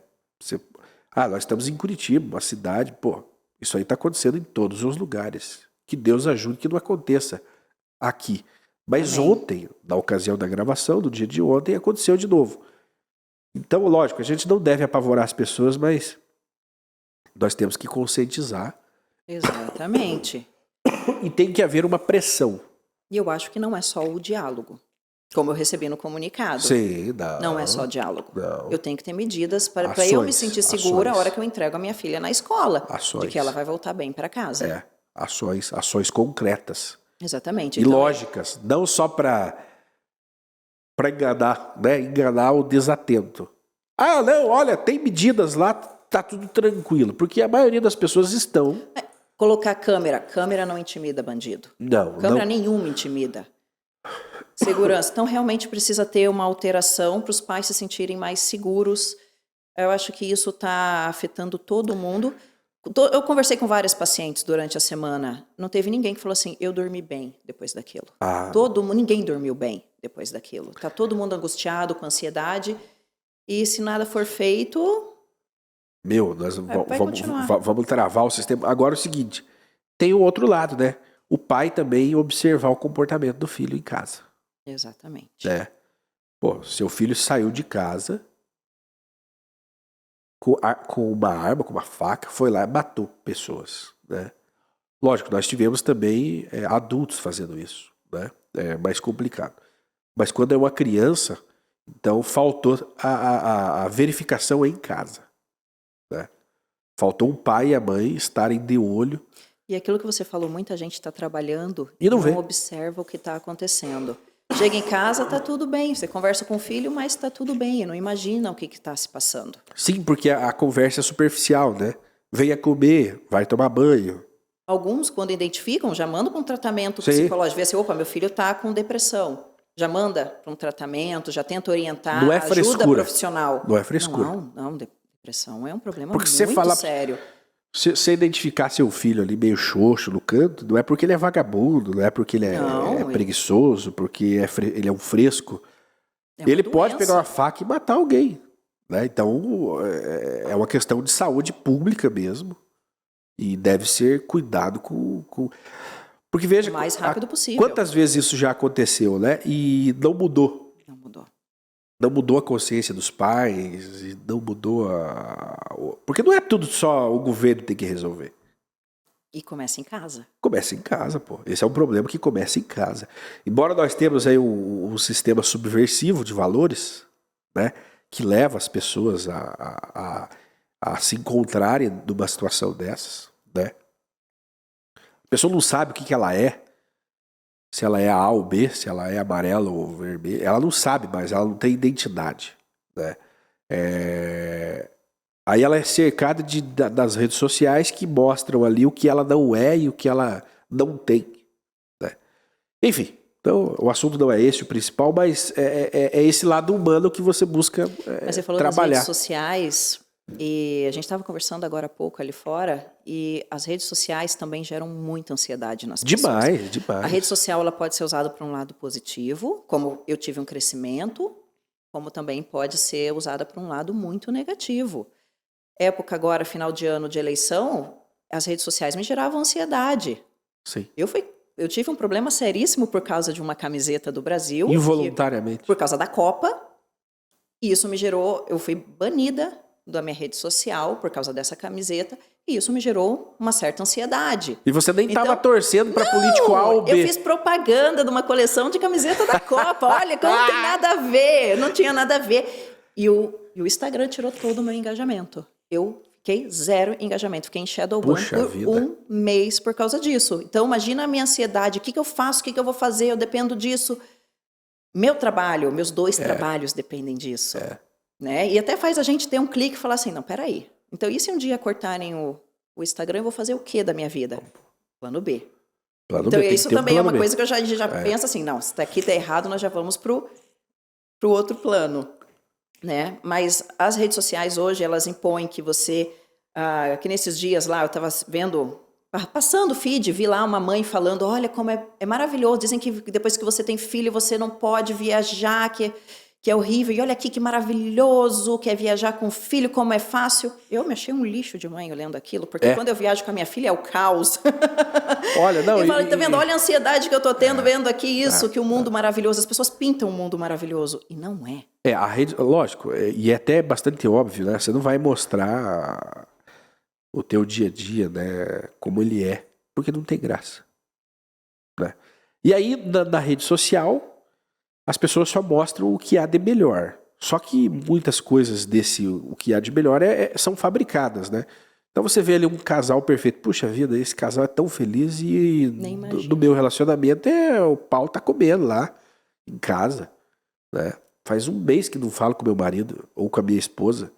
Nós estamos em Curitiba, uma cidade, isso aí tá acontecendo em todos os lugares. Que Deus ajude que não aconteça aqui. Mas ontem, na ocasião da gravação, do dia de ontem, aconteceu de novo. Então, lógico, a gente não deve apavorar as pessoas, mas nós temos que conscientizar. Exatamente. E tem que haver uma pressão. E eu acho que não é só o diálogo, como eu recebi no comunicado. Sim, não é só diálogo. Não. Eu tenho que ter medidas para eu me sentir segura a hora que eu entrego a minha filha na escola. De que ela vai voltar bem para casa. Ações concretas. Exatamente. E lógicas, não só para enganar, né? Enganar o desatento. Não, olha, tem medidas lá, tá tudo tranquilo, porque a maioria das pessoas estão... Colocar câmera não intimida bandido. Câmera nenhuma intimida. Segurança. Então, realmente precisa ter uma alteração para os pais se sentirem mais seguros. Eu acho que isso está afetando todo mundo. Eu conversei com várias pacientes durante a semana. Não teve ninguém que falou assim, eu dormi bem depois daquilo. Ninguém dormiu bem depois daquilo. Está todo mundo angustiado, com ansiedade. E se nada for feito... nós vamos travar o sistema. Agora é o seguinte, tem o outro lado, né? O pai também observar o comportamento do filho em casa. Exatamente. Seu filho saiu de casa... com uma arma, com uma faca, foi lá e matou pessoas, né? Lógico, nós tivemos também adultos fazendo isso, né? É mais complicado. Mas quando é uma criança, então faltou a verificação em casa, né? Faltou um pai e a mãe estarem de olho. E aquilo que você falou, muita gente está trabalhando e não observa o que está acontecendo. Chega em casa, tá tudo bem. Você conversa com o filho, mas tá tudo bem. Não imagina o que está se passando. Sim, porque a conversa é superficial, né? Venha comer, vai tomar banho. Alguns, quando identificam, já mandam para um tratamento psicológico. Vê assim, meu filho está com depressão. Já manda para um tratamento, já tenta orientar, não é frescura. Ajuda profissional. Não é frescura. Não, depressão é um problema porque muito sério. Se você identificar seu filho ali meio xoxo no canto, não é porque ele é vagabundo, não é porque ele é preguiçoso, porque ele é um fresco. Ele pode pegar uma faca e matar alguém, né? Então, é uma questão de saúde pública mesmo. E deve ser cuidado com... Porque veja, o mais rápido possível. Quantas vezes isso já aconteceu, né? E não mudou. Não mudou. Não mudou a consciência dos pais, e não mudou Porque não é tudo só o governo que tem que resolver. E começa em casa. Começa em casa, pô. Esse é um problema que começa em casa. Embora nós temos aí um sistema subversivo de valores, né? Que leva as pessoas a se encontrarem numa situação dessas, né? A pessoa não sabe o que ela é, se ela é A ou B, se ela é amarela ou vermelha, ela não sabe mais, ela não tem identidade, né? Aí ela é cercada das redes sociais que mostram ali o que ela não é e o que ela não tem, né? Enfim, então o assunto não é esse o principal, mas é esse lado humano que você busca Mas você falou trabalhar. das redes sociais, e a gente estava conversando agora há pouco ali fora, e as redes sociais também geram muita ansiedade nas pessoas. Demais. A rede social ela pode ser usada para um lado positivo, como eu tive um crescimento, como também pode ser usada para um lado muito negativo. Época agora, final de ano de eleição, as redes sociais me geravam ansiedade. Sim. Eu tive um problema seríssimo por causa de uma camiseta do Brasil. Involuntariamente. Por causa da Copa. E isso me gerou... Eu fui banida da minha rede social por causa dessa camiseta. E isso me gerou uma certa ansiedade. E você nem estava torcendo para político A ou B. Eu fiz propaganda de uma coleção de camiseta da Copa. Olha, como não tem nada a ver. Não tinha nada a ver. E o Instagram tirou todo o meu engajamento. Eu fiquei 0 engajamento. Fiquei em shadowban por um mês por causa disso. Então, imagina a minha ansiedade. O que eu faço? O que eu vou fazer? Eu dependo disso. Meu trabalho, meus 2 trabalhos dependem disso. Né? E até faz a gente ter um clique e falar assim, não, peraí. Então, e se um dia cortarem o Instagram, eu vou fazer o quê da minha vida? Plano B. Então, isso também é uma coisa que eu já penso assim, não, se aqui tá errado, nós já vamos pro outro plano. Né? Mas as redes sociais hoje, elas impõem que você... que nesses dias lá, eu estava vendo... Passando o feed, vi lá uma mãe falando, olha como é maravilhoso, dizem que depois que você tem filho, você não pode viajar, que é horrível, e olha aqui que maravilhoso, que é viajar com o filho, como é fácil. Eu me achei um lixo de mãe olhando aquilo, porque quando eu viajo com a minha filha é o caos. Olha, não... Eu falo, tá vendo? Olha a ansiedade que eu tô tendo vendo aqui isso, que o mundo maravilhoso, as pessoas pintam um mundo maravilhoso, e não é. A rede, lógico, e é até bastante óbvio, né? Você não vai mostrar o teu dia a dia, né, como ele é, porque não tem graça, né? E aí, na rede social, as pessoas só mostram o que há de melhor. Só que muitas coisas o que há de melhor são fabricadas, né? Então você vê ali um casal perfeito. Puxa vida, esse casal é tão feliz e do meu relacionamento o pau tá comendo lá em casa, né? Faz um mês que não falo com meu marido ou com a minha esposa.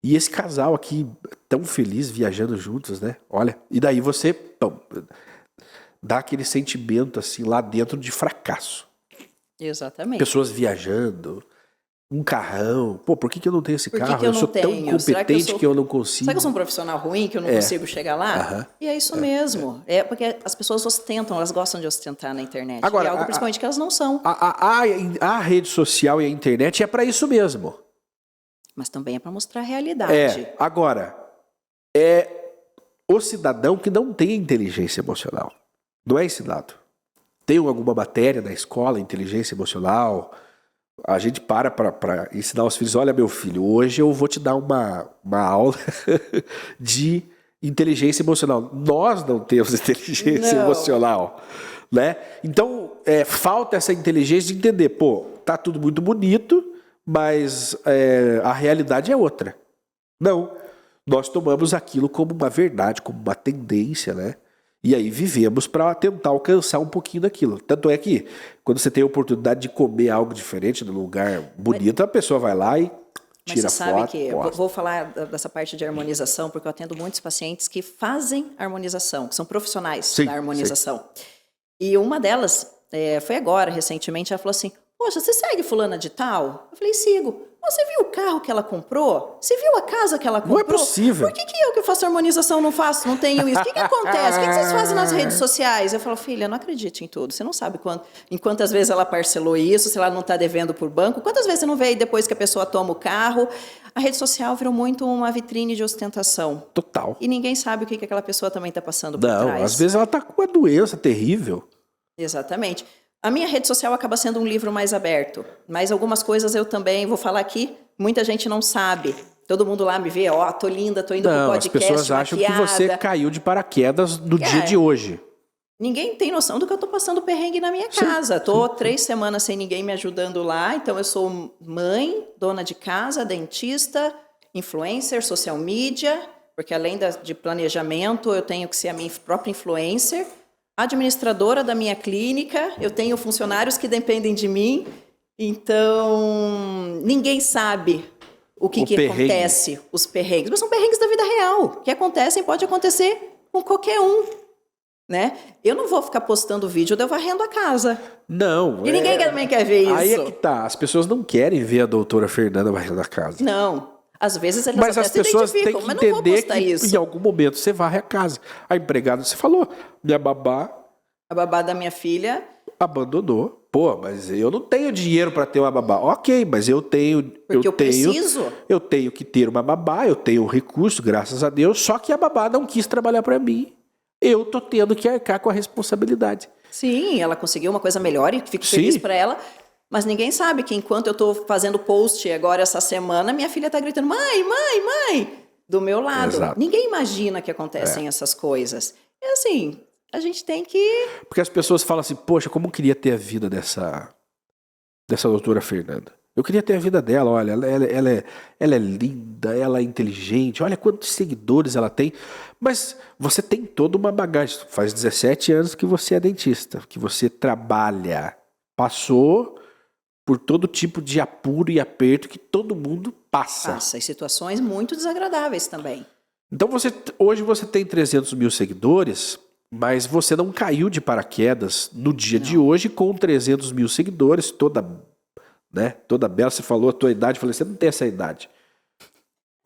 E esse casal aqui, tão feliz, viajando juntos, né? Olha, e daí você dá aquele sentimento assim lá dentro de fracasso. Exatamente. Pessoas viajando, um carrão. Pô, por que eu não tenho esse carro? Eu sou tão incompetente que eu não consigo. Será que eu sou um profissional ruim que eu não consigo chegar lá? E é isso mesmo. É porque as pessoas ostentam, elas gostam de ostentar na internet. Agora, e é algo principalmente que elas não são. A rede social e a internet é para isso mesmo. Mas também é para mostrar a realidade. Agora, o cidadão que não tem inteligência emocional. Não é ensinado. Tem alguma matéria na escola, inteligência emocional? A gente para ensinar os filhos, olha meu filho, hoje eu vou te dar uma aula de inteligência emocional. Nós não temos inteligência emocional, né? Então, falta essa inteligência de entender, pô, tá tudo muito bonito, mas a realidade é outra. Não, nós tomamos aquilo como uma verdade, como uma tendência, né? E aí vivemos para tentar alcançar um pouquinho daquilo. Tanto é que quando você tem a oportunidade de comer algo diferente num lugar bonito, a pessoa vai lá e tira foto. Mas você sabe que eu vou falar dessa parte de harmonização, porque eu atendo muitos pacientes que fazem harmonização, que são profissionais da harmonização. Sim. E uma delas, foi agora, recentemente, ela falou assim, poxa, você segue fulana de tal? Eu falei, sigo. Você viu o carro que ela comprou? Você viu a casa que ela comprou? Não é possível. Por que eu que faço harmonização não faço, não tenho isso? O que acontece? O que vocês fazem nas redes sociais? Eu falo, filha, não acredite em tudo. Você não sabe em quantas vezes ela parcelou isso, se ela não está devendo por banco. Quantas vezes você não vê aí depois que a pessoa toma o carro? A rede social virou muito uma vitrine de ostentação. Total. E ninguém sabe o que aquela pessoa também está passando por trás. Não, às vezes ela está com uma doença terrível. Exatamente. A minha rede social acaba sendo um livro mais aberto, mas algumas coisas eu também vou falar aqui, muita gente não sabe. Todo mundo lá me vê, ó, tô linda, tô indo pro podcast, as pessoas acham que você caiu de paraquedas no dia de hoje. Ninguém tem noção do que eu tô passando perrengue na minha casa. Tô 3 semanas sem ninguém me ajudando lá, então eu sou mãe, dona de casa, dentista, influencer, social media, porque além de planejamento, eu tenho que ser a minha própria influencer, administradora da minha clínica, eu tenho funcionários que dependem de mim, então ninguém sabe o que acontece, os perrengues. Mas são perrengues da vida real, que acontecem, pode acontecer com qualquer um, né? Eu não vou ficar postando vídeo de eu varrendo a casa. Não. E ninguém também quer ver isso. Aí é que tá, as pessoas não querem ver a doutora Fernanda varrendo a casa. Não. Às vezes elas mas até as pessoas têm que entender que isso. Em algum momento você varre a casa. A empregada, você falou, minha babá... A babá da minha filha... Abandonou. Pô, mas eu não tenho dinheiro para ter uma babá. Ok, mas eu tenho... Porque eu preciso. Eu tenho que ter uma babá, eu tenho recurso, graças a Deus, só que a babá não quis trabalhar para mim. Eu tô tendo que arcar com a responsabilidade. Sim, ela conseguiu uma coisa melhor e fico feliz para ela. Mas ninguém sabe que enquanto eu estou fazendo post agora essa semana, minha filha está gritando, mãe, mãe, mãe, do meu lado. Exato. Ninguém imagina que acontecem essas coisas. E assim, a gente tem que... Porque as pessoas falam assim, poxa, como eu queria ter a vida dessa doutora Fernanda. Eu queria ter a vida dela, olha, ela é linda, ela é inteligente, olha quantos seguidores ela tem. Mas você tem toda uma bagagem. Faz 17 anos que você é dentista, que você trabalha, passou... por todo tipo de apuro e aperto que todo mundo passa. Passa, e situações muito desagradáveis também. Então, hoje você tem 300 mil seguidores, mas você não caiu de paraquedas no dia de hoje com 300 mil seguidores, toda bela. Você falou a tua idade, eu falei, você não tem essa idade.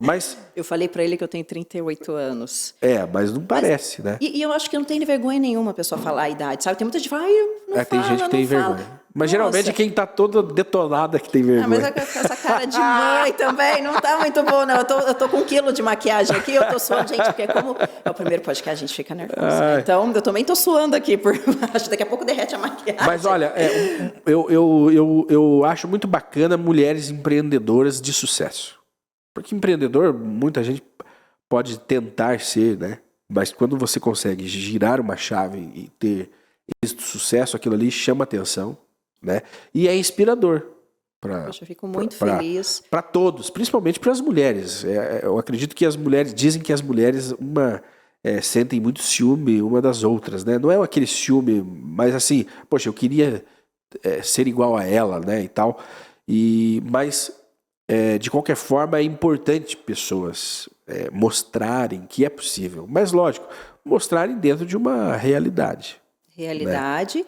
Mas... eu falei pra ele que eu tenho 38 anos. Mas não parece, né? E eu acho que não tem vergonha nenhuma a pessoa falar a idade, sabe? Tem muita gente que fala, não fala, tem gente que tem vergonha. Mas geralmente quem tá toda detonada que tem vergonha. Mas essa cara de mãe também não tá muito bom, não. Eu tô com 1 quilo de maquiagem aqui, eu tô suando, gente, porque como é o primeiro podcast, a gente fica nervoso. Né? Então, eu também tô suando aqui por baixo, daqui a pouco derrete a maquiagem. Mas olha, eu acho muito bacana mulheres empreendedoras de sucesso. Porque empreendedor, muita gente pode tentar ser, né? Mas quando você consegue girar uma chave e ter êxito, sucesso, aquilo ali chama atenção, né? E é inspirador. Poxa, eu fico muito feliz. Para todos, principalmente para as mulheres. Eu acredito que as mulheres, dizem que as mulheres sentem muito ciúme uma das outras, né? Não é aquele ciúme, mas assim, poxa, eu queria ser igual a ela, né? E tal. Mas... de qualquer forma, é importante pessoas mostrarem que é possível. Mas, lógico, mostrarem dentro de uma realidade. Realidade, né?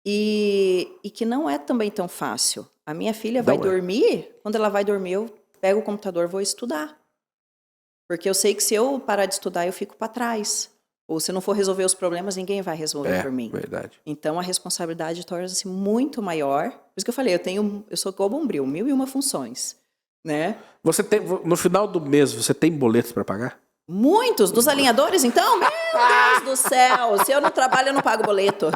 E que não é também tão fácil. A minha filha vai dormir, quando ela vai dormir, eu pego o computador e vou estudar. Porque eu sei que se eu parar de estudar, eu fico para trás. Ou se não for resolver os problemas, ninguém vai resolver por mim. Verdade. Então, a responsabilidade torna-se muito maior. Por isso que eu falei, eu sou igual Bombril, 1001 funções. Né? Você tem, no final do mês, você tem boletos para pagar? Muitos dos alinhadores, então? Meu Deus do céu! Se eu não trabalho, eu não pago boleto.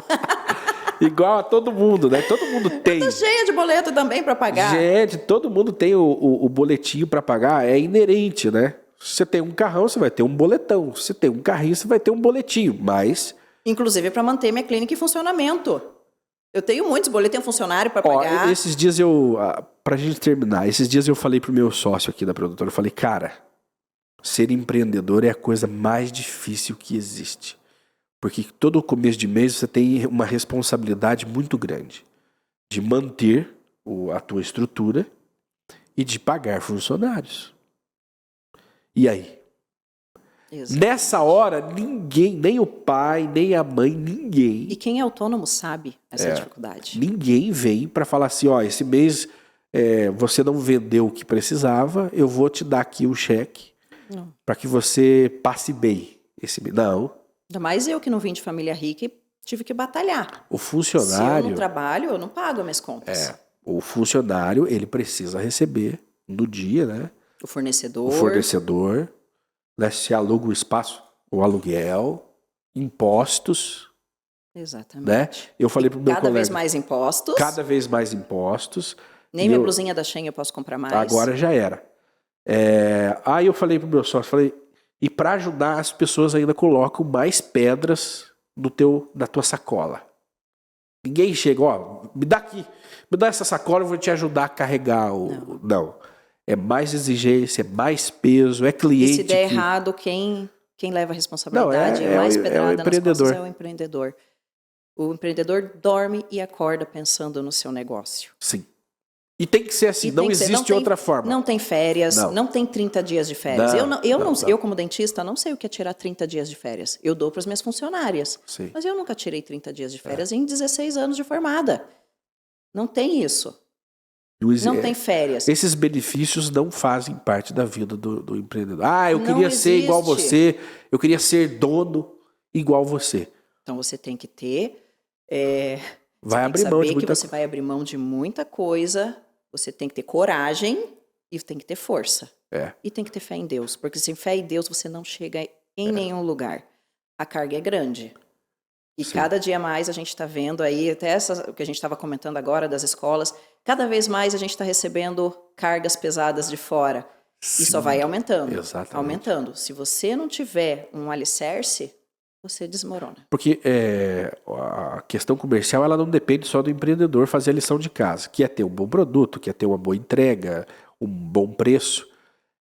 Igual a todo mundo, né? Todo mundo tem. Eu tô cheia de boleto também para pagar. Gente, todo mundo tem o boletinho para pagar, é inerente, né? Se você tem um carrão, você vai ter um boletão. Se tem um carrinho, você vai ter um boletinho, mas... Inclusive para manter minha clínica em funcionamento. Eu tenho muitos boletos, tenho funcionário para pagar. Esses dias pra gente terminar, esses dias eu falei pro meu sócio aqui da produtora, eu falei, cara, ser empreendedor é a coisa mais difícil que existe. Porque todo começo de mês você tem uma responsabilidade muito grande de manter a tua estrutura e de pagar funcionários. E aí? Exato. Nessa hora, ninguém, nem o pai, nem a mãe, ninguém... E quem é autônomo sabe essa dificuldade. Ninguém vem para falar assim, ó, esse mês você não vendeu o que precisava, eu vou te dar aqui o cheque para que você passe bem. Não. Ainda mais eu que não vim de família rica e tive que batalhar. O funcionário... Se eu não trabalho, eu não pago as minhas contas. O funcionário, ele precisa receber no dia, né? O fornecedor, né? Se aluga o espaço, o aluguel, impostos. Exatamente. Né? Eu falei pro meu colega... Cada vez mais impostos. Cada vez mais impostos. Nem minha blusinha da Shein eu posso comprar mais. Agora já era. Aí eu falei pro meu sócio, e para ajudar as pessoas ainda colocam mais pedras na tua sacola. Ninguém chega, me dá aqui, me dá essa sacola, eu vou te ajudar a carregar. Não. É mais exigência, é mais peso, é cliente. E se der errado, quem leva a responsabilidade mais pedrada nas costas é o empreendedor. O empreendedor dorme e acorda pensando no seu negócio. Sim. E tem que ser assim, não existe outra forma. Não tem férias, não tem 30 dias de férias. Eu, como dentista, não sei o que é tirar 30 dias de férias. Eu dou para as minhas funcionárias. Sim. Mas eu nunca tirei 30 dias de férias em 16 anos de formada. Não tem isso. Não tem férias. Esses benefícios não fazem parte da vida do empreendedor. Eu queria ser igual você, eu queria ser dono igual você. Então você tem que ter... vai abrir mão de muita coisa. Você vai abrir mão de muita coisa, você tem que ter coragem e tem que ter força. E tem que ter fé em Deus, porque sem fé em Deus você não chega em nenhum lugar. A carga é grande. E cada dia mais a gente está vendo aí, até o que a gente estava comentando agora das escolas, cada vez mais a gente está recebendo cargas pesadas de fora. E só vai aumentando. Exatamente. Aumentando. Se você não tiver um alicerce, você desmorona. Porque a questão comercial ela não depende só do empreendedor fazer a lição de casa, que é ter um bom produto, que é ter uma boa entrega, um bom preço.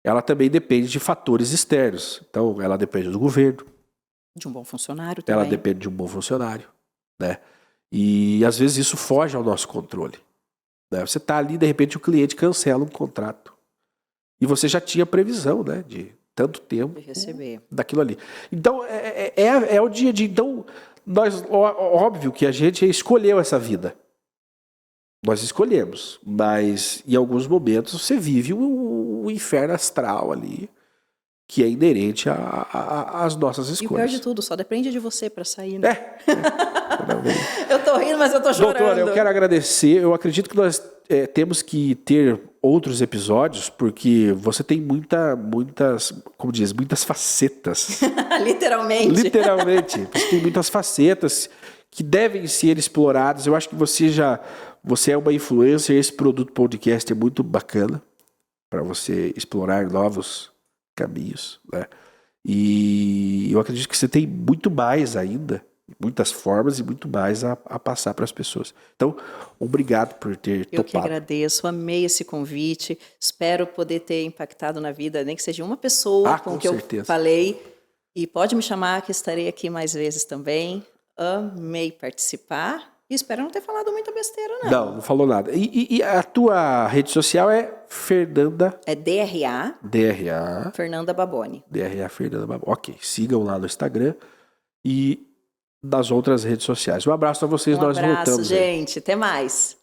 Ela também depende de fatores externos. Então, ela depende do governo. De um bom funcionário também. Ela depende de um bom funcionário. Né? E, às vezes, isso foge ao nosso controle. Né? Você está ali, de repente, o cliente cancela um contrato. E você já tinha previsão, né, de tanto tempo receber daquilo ali. Então, é o dia a dia. Então, óbvio que a gente escolheu essa vida. Nós escolhemos. Mas, em alguns momentos, você vive o inferno astral ali, que é inerente às nossas escolhas. E o pior de tudo, só depende de você para sair, né? Eu tô rindo, mas eu tô chorando. Doutora, eu quero agradecer. Eu acredito que nós temos que ter outros episódios, porque você tem muitas, como diz, muitas facetas. Literalmente. Literalmente. Você tem muitas facetas que devem ser exploradas. Eu acho que você é uma influencer. Esse produto podcast é muito bacana para você explorar novos caminhos, né? E eu acredito que você tem muito mais ainda, muitas formas e muito mais a passar para as pessoas. Então, obrigado por ter topado. Eu que agradeço, amei esse convite, espero poder ter impactado na vida, nem que seja uma pessoa com o que certeza. Eu falei, e pode me chamar que estarei aqui mais vezes também. Amei participar e espero não ter falado muita besteira, não. Não falou nada. E a tua rede social é Fernanda... É DRA. Fernanda Baboni. DRA Fernanda Baboni. Ok, sigam lá no Instagram e das outras redes sociais. Um abraço a vocês, nós voltamos. Um abraço, gente. Até mais.